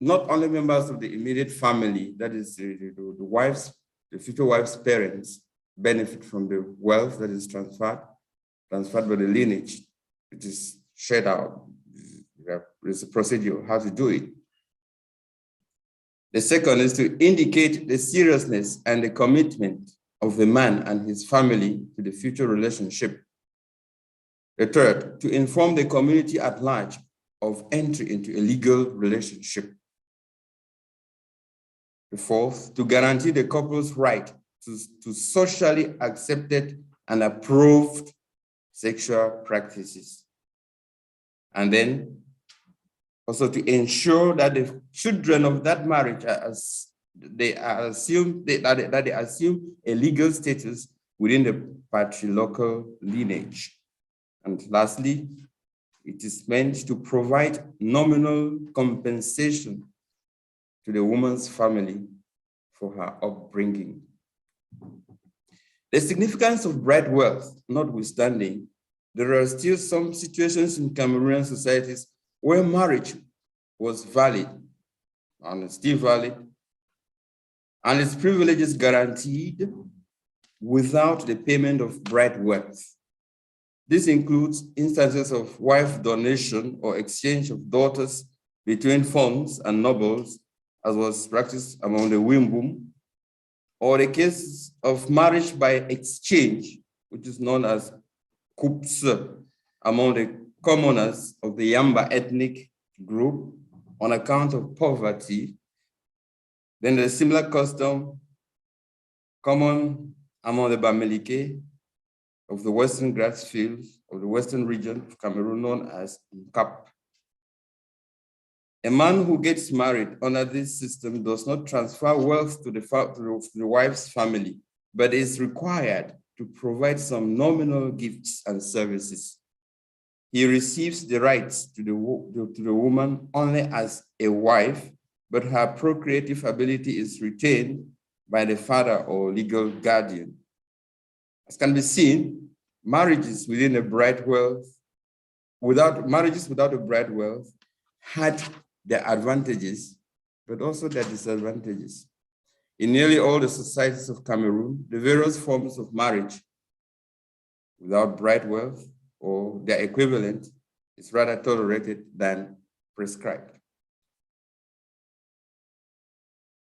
not only members of the immediate family, that is the future wife's parents, benefit from the wealth that is transferred by the lineage. It is shared out. There's a procedure how to do it. The second is to indicate the seriousness and the commitment of the man and his family to the future relationship. The third, to inform the community at large of entry into a legal relationship. The fourth, to guarantee the couple's right to socially accepted and approved sexual practices. And then also to ensure that the children of that marriage they assume a legal status within the patriarchal lineage. And lastly, it is meant to provide nominal compensation to the woman's family for her upbringing. The significance of bride wealth notwithstanding, there are still some situations in Cameroonian societies where marriage was valid and is still valid, and its privileges guaranteed without the payment of bride wealth. This includes instances of wife donation or exchange of daughters between fonds and nobles, as was practiced among the Wimbum, or the cases of marriage by exchange, which is known as coups, among the commoners of the Yamba ethnic group on account of poverty. Then the similar custom common among the Bamileke of the western grass fields of the western region of Cameroon known as Nkap. A man who gets married under this system does not transfer wealth to the wife's family, but is required to provide some nominal gifts and services. He receives the rights to the woman only as a wife, but her procreative ability is retained by the father or legal guardian. As can be seen, marriages within a bride wealth, marriages without a bride wealth had their advantages, but also their disadvantages. In nearly all the societies of Cameroon, the various forms of marriage without bride wealth or their equivalent is rather tolerated than prescribed.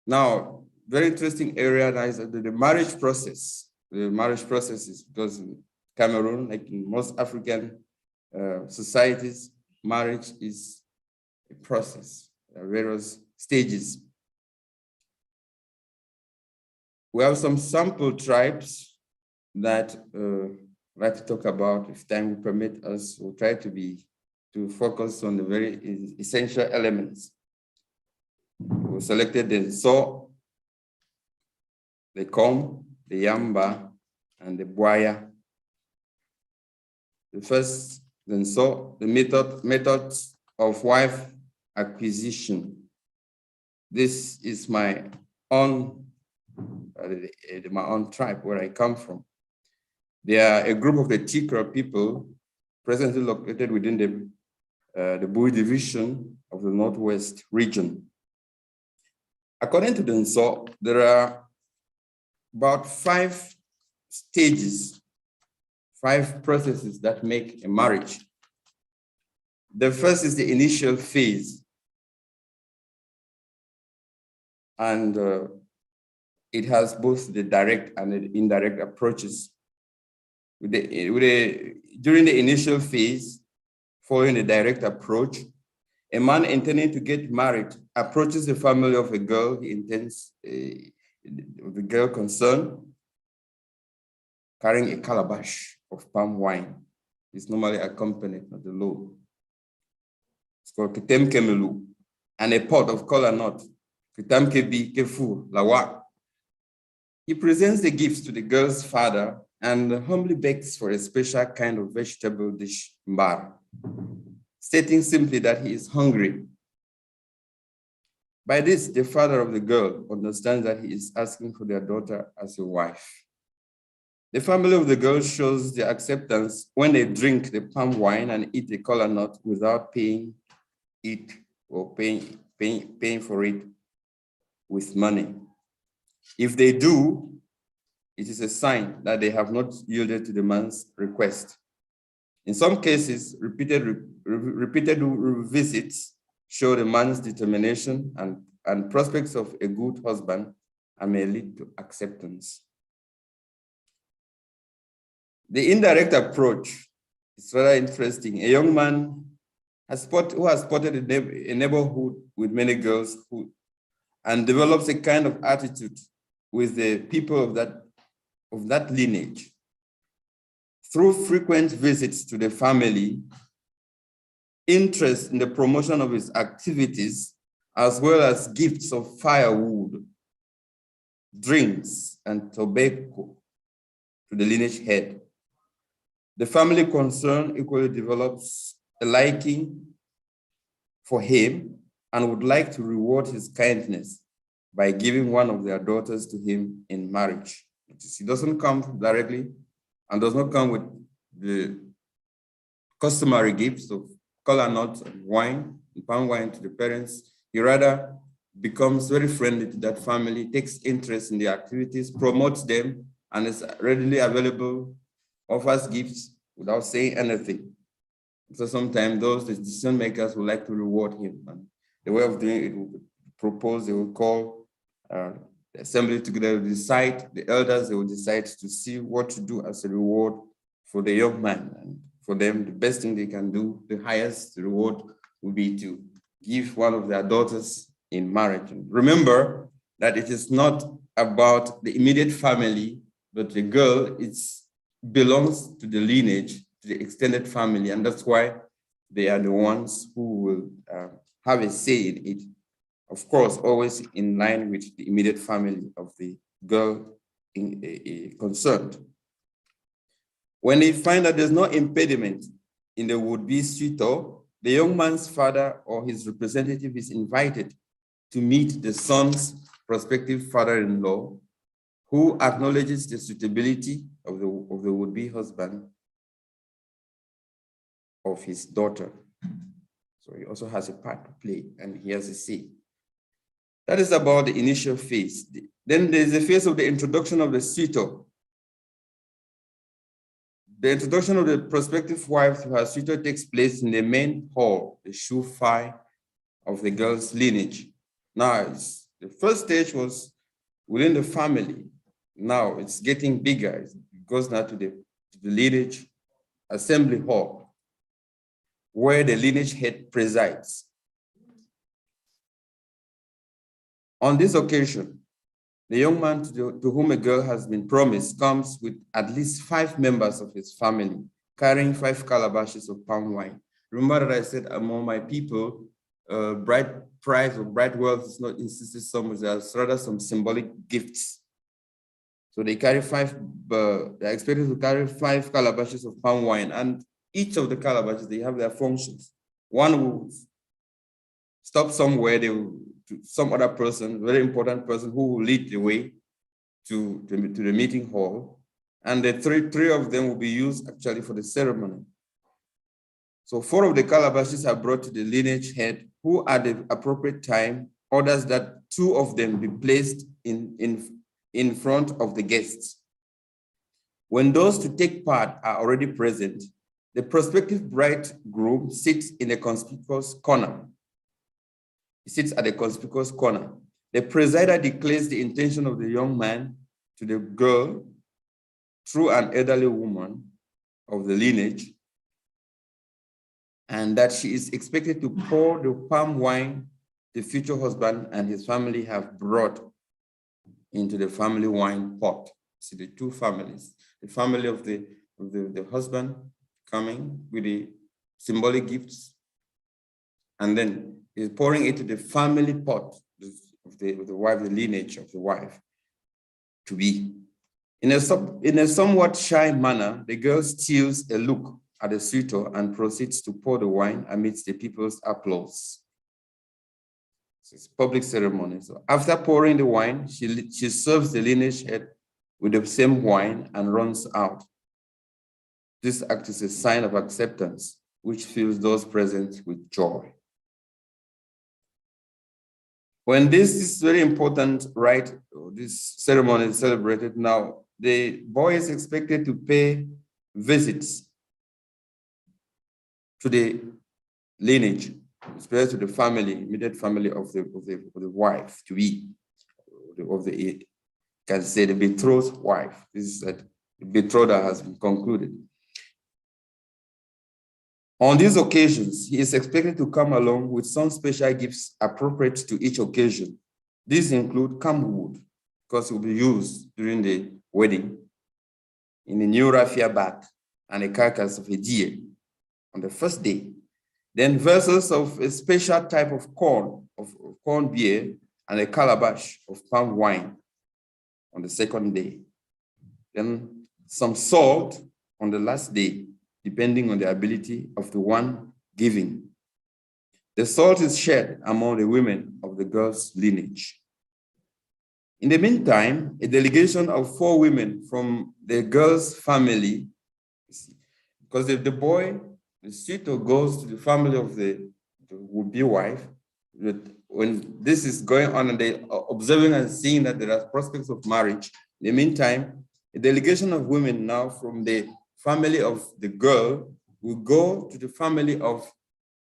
Now, very interesting area is the marriage process. The marriage process is because in Cameroon, like in most African societies, marriage is a process. There are various stages. We have some sample tribes that I'd like to talk about. If time will permit us, we'll try to focus on the very essential elements. We selected the Nso, the Kom, the Yamba, and the Bwaya. The first, the Nso, the methods of wife acquisition. This is my own tribe where I come from. They are a group of the Tikra people presently located within the Bui division of the Northwest region. According to the Nso, there are about 5 stages, 5 processes that make a marriage. The first is the initial phase. And it has both the direct and the indirect approaches. During the initial phase, following the direct approach, a man intending to get married approaches the family of a girl he intends, the girl concerned, carrying a calabash of palm wine. It's normally accompanied by the load. It's called Kitem Kemelu, and a pot of kola nut, Kitam Kebi Kefu Lawa. He presents the gifts to the girl's father and humbly begs for a special kind of vegetable dish, mbar, stating simply that he is hungry. By this, the father of the girl understands that he is asking for their daughter as a wife. The family of the girl shows their acceptance when they drink the palm wine and eat the kola nut without paying it or paying for it with money. If they do, it is a sign that they have not yielded to the man's request. In some cases, repeated visits show the man's determination and prospects of a good husband and may lead to acceptance. The indirect approach is rather interesting. A young man who has spotted a neighborhood with many girls and develops a kind of attitude with the people of that lineage. Through frequent visits to the family, interest in the promotion of his activities, as well as gifts of firewood, drinks, and tobacco to the lineage head. The family concerned equally develops a liking for him and would like to reward his kindness by giving one of their daughters to him in marriage. He doesn't come directly and does not come with the customary gifts of kola nuts and wine, and palm wine to the parents. He rather becomes very friendly to that family, takes interest in the activities, promotes them, and is readily available, offers gifts without saying anything. So sometimes those decision makers would like to reward him. And the way of doing it would propose, they will call the assembly together, to decide, the elders, they will decide to see what to do as a reward for the young man. And for them, the best thing they can do, the highest reward would be to give one of their daughters in marriage. And remember that it is not about the immediate family, but the girl belongs to the lineage, to the extended family, and that's why they are the ones who will have a say in it. Of course, always in line with the immediate family of the girl concerned. When they find that there's no impediment in the would-be suitor, the young man's father or his representative is invited to meet the son's prospective father-in-law, who acknowledges the suitability of the would-be husband of his daughter. So he also has a part to play, and he has a say. That is about the initial phase. Then there's the phase of the introduction of the suitor. The introduction of the prospective wife to her suitor takes place in the main hall, the shufai of the girl's lineage. Now, the first stage was within the family. Now it's getting bigger. It goes now to the lineage assembly hall, where the lineage head presides. On this occasion, the young man to whom a girl has been promised comes with at least 5 members of his family, carrying 5 calabashes of palm wine. Remember that I said among my people, bright prize or bright wealth is not insisted so much, there's rather some symbolic gifts. So they carry they're expected to carry 5 calabashes of palm wine, and each of the calabashes, they have their functions. One will stop somewhere, some other person, very important person who will lead the way to the meeting hall. And the three of them will be used actually for the ceremony. So 4 of the calabashes are brought to the lineage head, who at the appropriate time orders that 2 of them be placed in front of the guests. When those to take part are already present, the prospective bridegroom sits in a conspicuous corner. He sits at a conspicuous corner. The presider declares the intention of the young man to the girl through an elderly woman of the lineage, and that she is expected to pour the palm wine the future husband and his family have brought into the family wine pot. See the 2 families, the family of the husband coming with the symbolic gifts, and then is pouring it to the family pot of the wife, the lineage of the wife. to be. In a somewhat shy manner, the girl steals a look at the suitor and proceeds to pour the wine amidst the people's applause. It's a public ceremony. So after pouring the wine, she serves the lineage head with the same wine and runs out. This act is a sign of acceptance, which fills those present with joy. When this is very important rite, this ceremony is celebrated now, the boy is expected to pay visits to the lineage, especially to the family, immediate family of the wife to be, can say the betrothed wife. This is that the betrothal has been concluded. On these occasions, he is expected to come along with some special gifts appropriate to each occasion. These include camwood, because it will be used during the wedding, in a new raffia bag and a carcass of a deer on the first day. Then vessels of a special type of corn beer, and a calabash of palm wine on the second day. Then some salt on the last day, depending on the ability of the one giving. The salt is shared among the women of the girl's lineage. In the meantime, a delegation of 4 women from the girl's family, because if the boy, the suitor, goes to the family of the would-be wife, when this is going on and they are observing and seeing that there are prospects of marriage, in the meantime, a delegation of women now from the family of the girl will go to the family of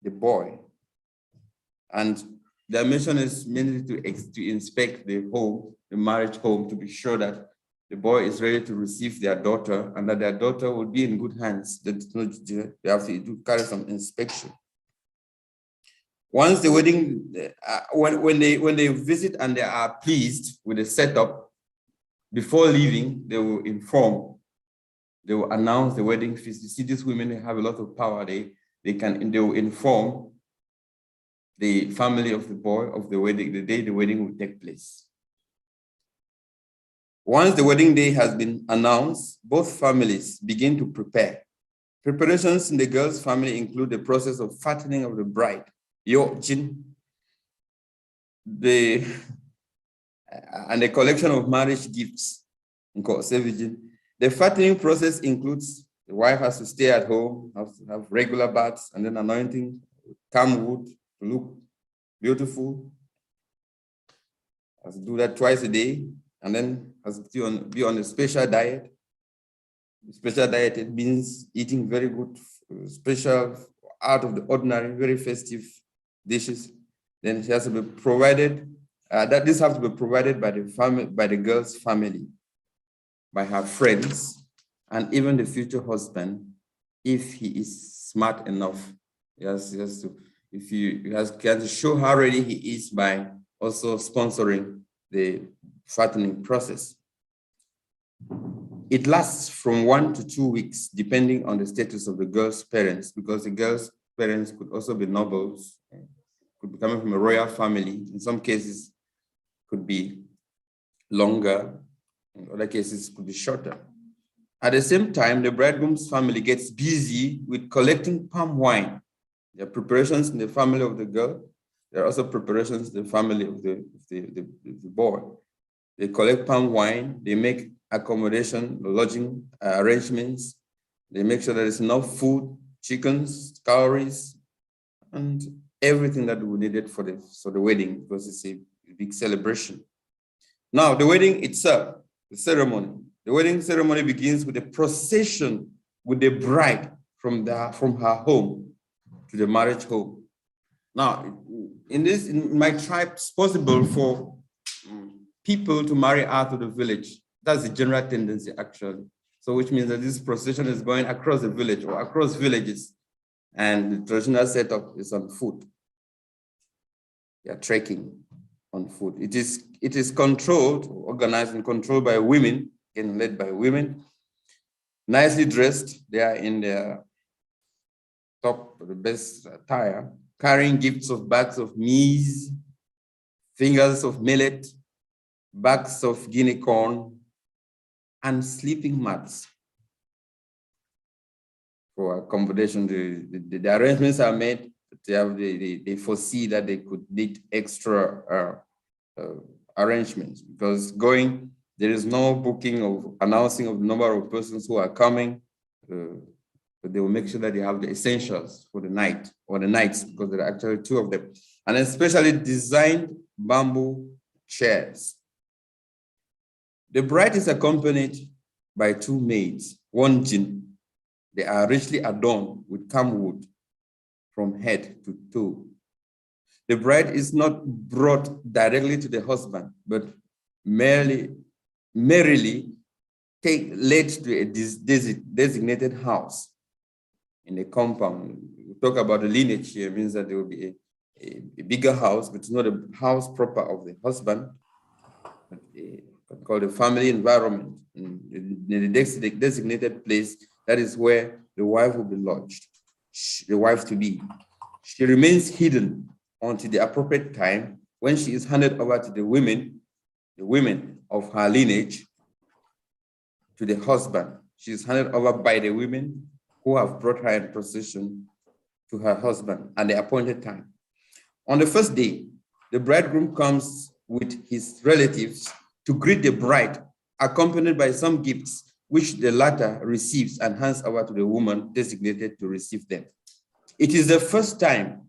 the boy. And their mission is mainly to inspect the home, the marriage home, to be sure that the boy is ready to receive their daughter and that their daughter will be in good hands. They have to carry some inspection. Once the wedding, when they visit and they are pleased with the setup, before leaving, they will announce the wedding feast. You see, these women have a lot of power. They will inform the family of the boy of the wedding, the day the wedding will take place. Once the wedding day has been announced, both families begin to prepare. Preparations in the girl's family include the process of fattening of the bride, and the collection of marriage gifts. The fattening process includes the wife has to stay at home, have regular baths, and then anointing, camwood to look beautiful. Has to do that twice a day, and then has to be on a special diet. Special diet, it means eating very good, special, out of the ordinary, very festive dishes. Then she has to be provided. This has to be provided by the girl's family, by her friends, and even the future husband, if he is smart enough. He has to show how ready he is by also sponsoring the fattening process. It lasts from 1 to 2 weeks, depending on the status of the girl's parents, because the girl's parents could also be nobles, could be coming from a royal family. In some cases, could be longer. In other cases, could be shorter. At the same time, the bridegroom's family gets busy with collecting palm wine. There are preparations in the family of the girl. There are also preparations in the family of the boy. They collect palm wine. They make accommodation, lodging arrangements. They make sure there is enough food, chickens, calories, and everything that we needed for the wedding, because it's a big celebration. Now, the wedding itself, the ceremony. The wedding ceremony begins with a procession with the bride from her home to the marriage home. Now, in my tribe, it's possible for people to marry out of the village. That's the general tendency, actually. So, which means that this procession is going across the village or across villages, and the traditional setup is on foot. They are trekking on foot. It is controlled, organized and controlled by women, and led by women, nicely dressed. They are in their top, the best attire, carrying gifts of bags of maize, fingers of millet, bags of guinea corn, and sleeping mats for accommodation. The arrangements are made. They foresee that they could need extra arrangements, because there is no booking of announcing of the number of persons who are coming, but they will make sure that they have the essentials for the night or the nights, because there are actually 2 of them, and especially designed bamboo chairs. The bride is accompanied by 2 maids, 1 jinn. They are richly adorned with camwood from head to toe. The bride is not brought directly to the husband, but merrily led to a designated house in a compound. We talk about the lineage here, means that there will be a bigger house, but it's not a house proper of the husband, but called a family environment. In the designated place, that is where the wife will be lodged, the wife to be. She remains hidden until the appropriate time, when she is handed over to the women of her lineage, to the husband. She is handed over by the women who have brought her in procession to her husband at the appointed time. On the first day, the bridegroom comes with his relatives to greet the bride, accompanied by some gifts, which the latter receives and hands over to the woman designated to receive them. It is the first time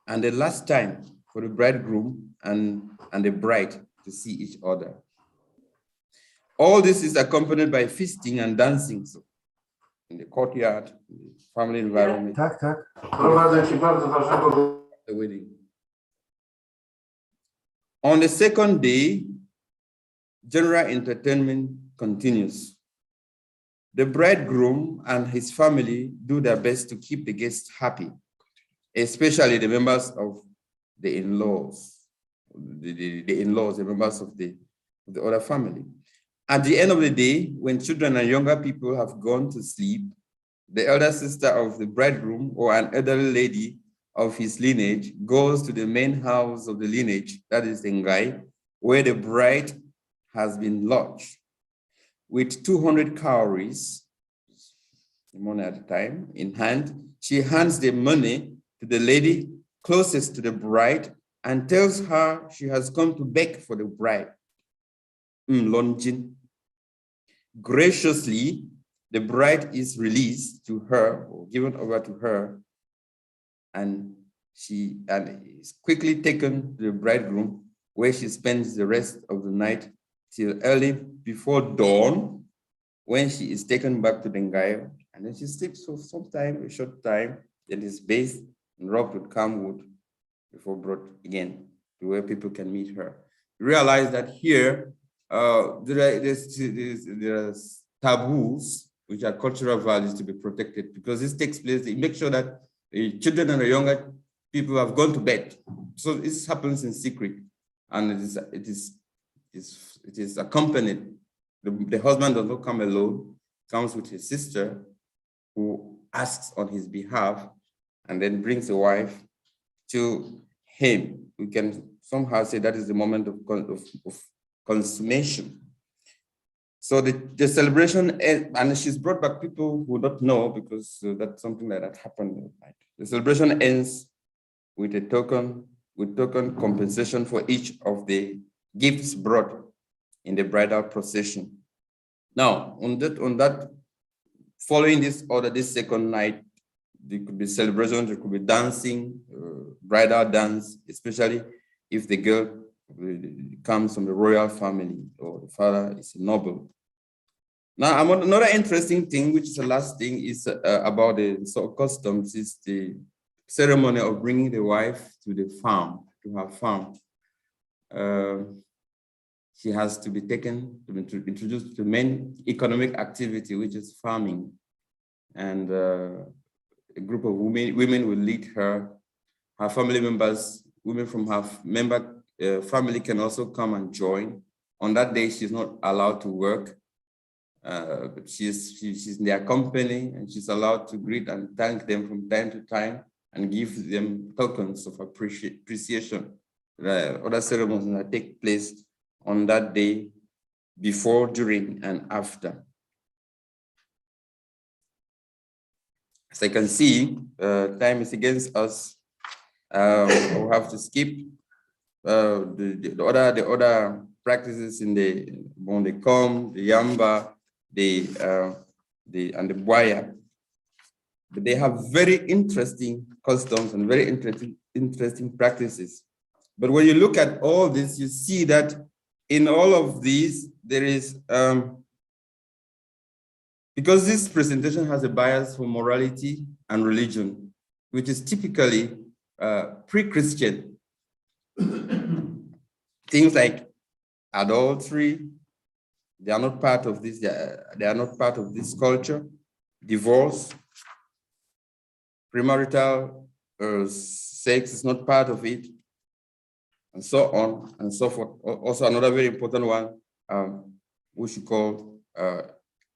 and the last time for the bridegroom and the bride to see each other. All this is accompanied by feasting and dancing in the courtyard, in the family environment. The wedding. On the second day, general entertainment continues. The bridegroom and his family do their best to keep the guests happy, especially the members of the in-laws, the in-laws, the members of the other family. At the end of the day, when children and younger people have gone to sleep, the elder sister of the bridegroom or an elderly lady of his lineage goes to the main house of the lineage, that is the Ngai, where the bride has been lodged. With 200 cowries, money at a time, in hand, she hands the money to the lady closest to the bride and tells her she has come to beg for the bride. Lonjin. Graciously, the bride is released to her or given over to her, and she is quickly taken to the bridegroom, where she spends the rest of the night till early before dawn, when she is taken back to the Ngai, and then she sleeps for some time, a short time, then is bathed and rubbed with camwood before brought again to where people can meet her. Realize that here there are taboos, which are cultural values to be protected, because this takes place, they make sure that the children and the younger people have gone to bed. So this happens in secret, and it is accompanied. The husband does not come alone, comes with his sister, who asks on his behalf, and then brings the wife to him. We can somehow say that is the moment of consummation. So the celebration, and she's brought back people who don't know, because that's something that happened. The celebration ends with a token compensation for each of the gifts brought in the bridal procession. Now, on that, following this order, this second night, there could be celebrations, there could be dancing, bridal dance, especially if the girl comes from the royal family or the father is a noble. Now, another interesting thing, which is the last thing, is about the customs, is the ceremony of bringing the wife to the farm, to her farm. She has to be taken to be introduced to the main economic activity, which is farming. And a group of women will lead her. Her family members, women from her family can also come and join. On that day, she's not allowed to work, but she's in their company, and she's allowed to greet and thank them from time to time and give them tokens of appreciation. Other ceremonies that take place on that day before, during, and after. As I can see, time is against us. We'll have to skip the other practices in the Kom, the Yamba, and the Bwaya. But they have very interesting customs and very interesting practices. But when you look at all this, you see that in all of these, there is, because this presentation has a bias for morality and religion, which is typically pre-Christian. Things like adultery, they are not part of this, they are not part of this culture. Divorce, premarital sex is not part of it, and so on and so forth. Also, another very important one, which we call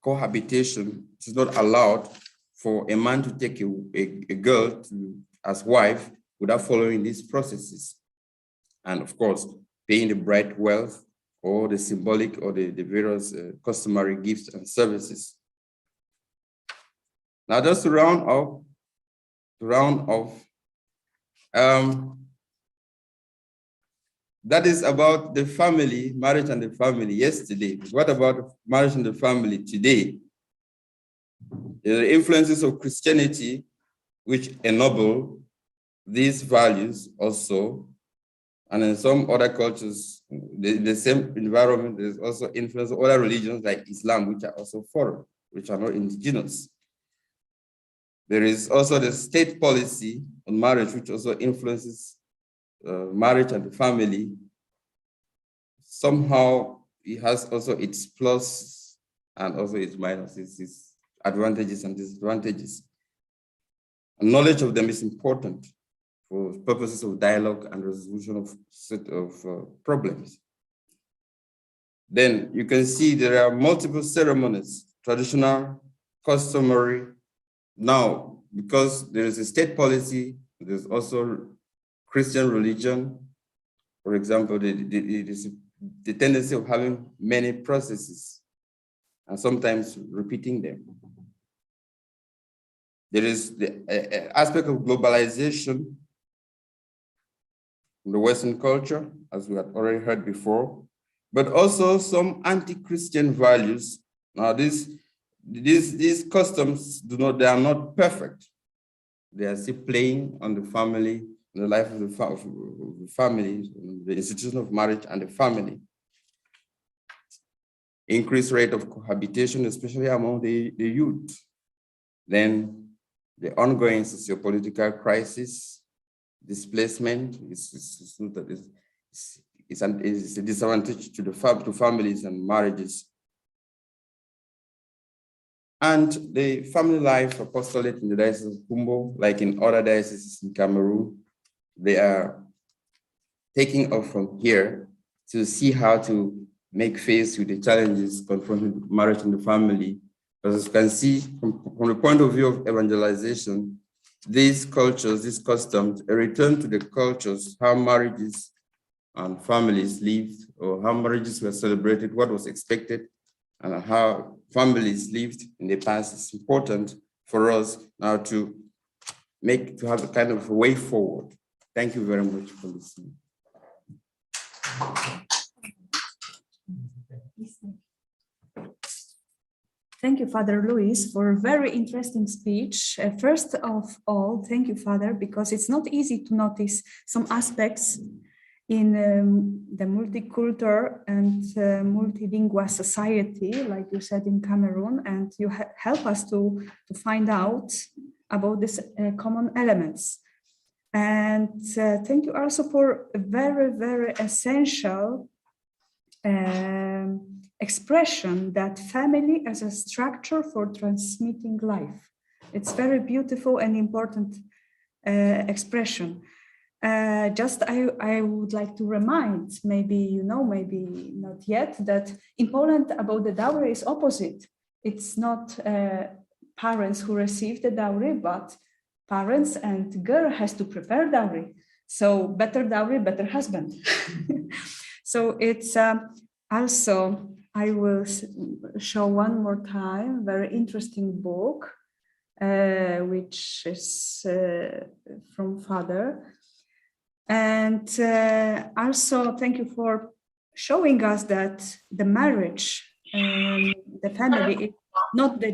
cohabitation. It is not allowed for a man to take a girl as wife without following these processes. And of course, paying the bride wealth or the symbolic or the various customary gifts and services. Now, just to round off, that is about the family, marriage and the family yesterday. What about marriage and the family today? The influences of Christianity, which ennoble these values also, and in some other cultures, the same environment, there's also influence of other religions like Islam, which are also foreign, which are not indigenous. There is also the state policy on marriage, which also influences marriage and the family. Somehow it has also its plus and also its minuses, its advantages and disadvantages. And knowledge of them is important for purposes of dialogue and resolution of set of problems. Then you can see there are multiple ceremonies, traditional, customary. Now, because there is a state policy, there's also Christian religion. For example, the tendency of having many processes and sometimes repeating them. There is the aspect of globalization in the Western culture, as we had already heard before, but also some anti-Christian values. Now, these customs they are not perfect. They are still playing on the family, the life of the family, the institution of marriage and the family. Increased rate of cohabitation, especially among the youth. Then the ongoing sociopolitical crisis, displacement is a disadvantage to to families and marriages. And the family life apostolate in the Diocese of Kumbo, like in other dioceses in Cameroon, they are taking off from here to see how to make face with the challenges confronting marriage and the family. As you can see, from the point of view of evangelization, these cultures, these customs, a return to the cultures, how marriages and families lived, or how marriages were celebrated, what was expected, and how families lived in the past is important for us now to have a kind of way forward. Thank you very much for listening. Thank you, Father Luis, for a very interesting speech. First of all, thank you, Father, because it's not easy to notice some aspects in the multicultural and multilingual society, like you said, in Cameroon, and you help us to find out about these common elements. And thank you also for a very, very essential expression that family as a structure for transmitting life. It's very beautiful and important expression. I would like to remind, maybe you know, maybe not yet, that in Poland about the dowry is opposite. It's not parents who receive the dowry, but parents and girl has to prepare dowry. So better dowry, better husband. So it's also I will show one more time, very interesting book, which is from Father. And also thank you for showing us that the marriage and the family is not the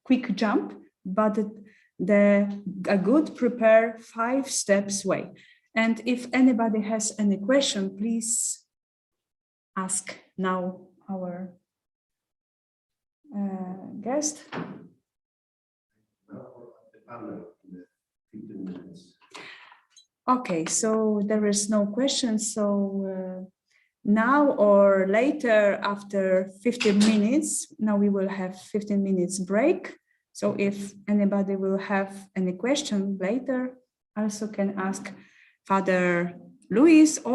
quick jump, but a good prepared 5 steps way. And if anybody has any question, please ask now our guest. Okay, so there is no question. So now or later, after 15 minutes, now we will have 15 minutes break. So if anybody will have any question later, also can ask Father Luis or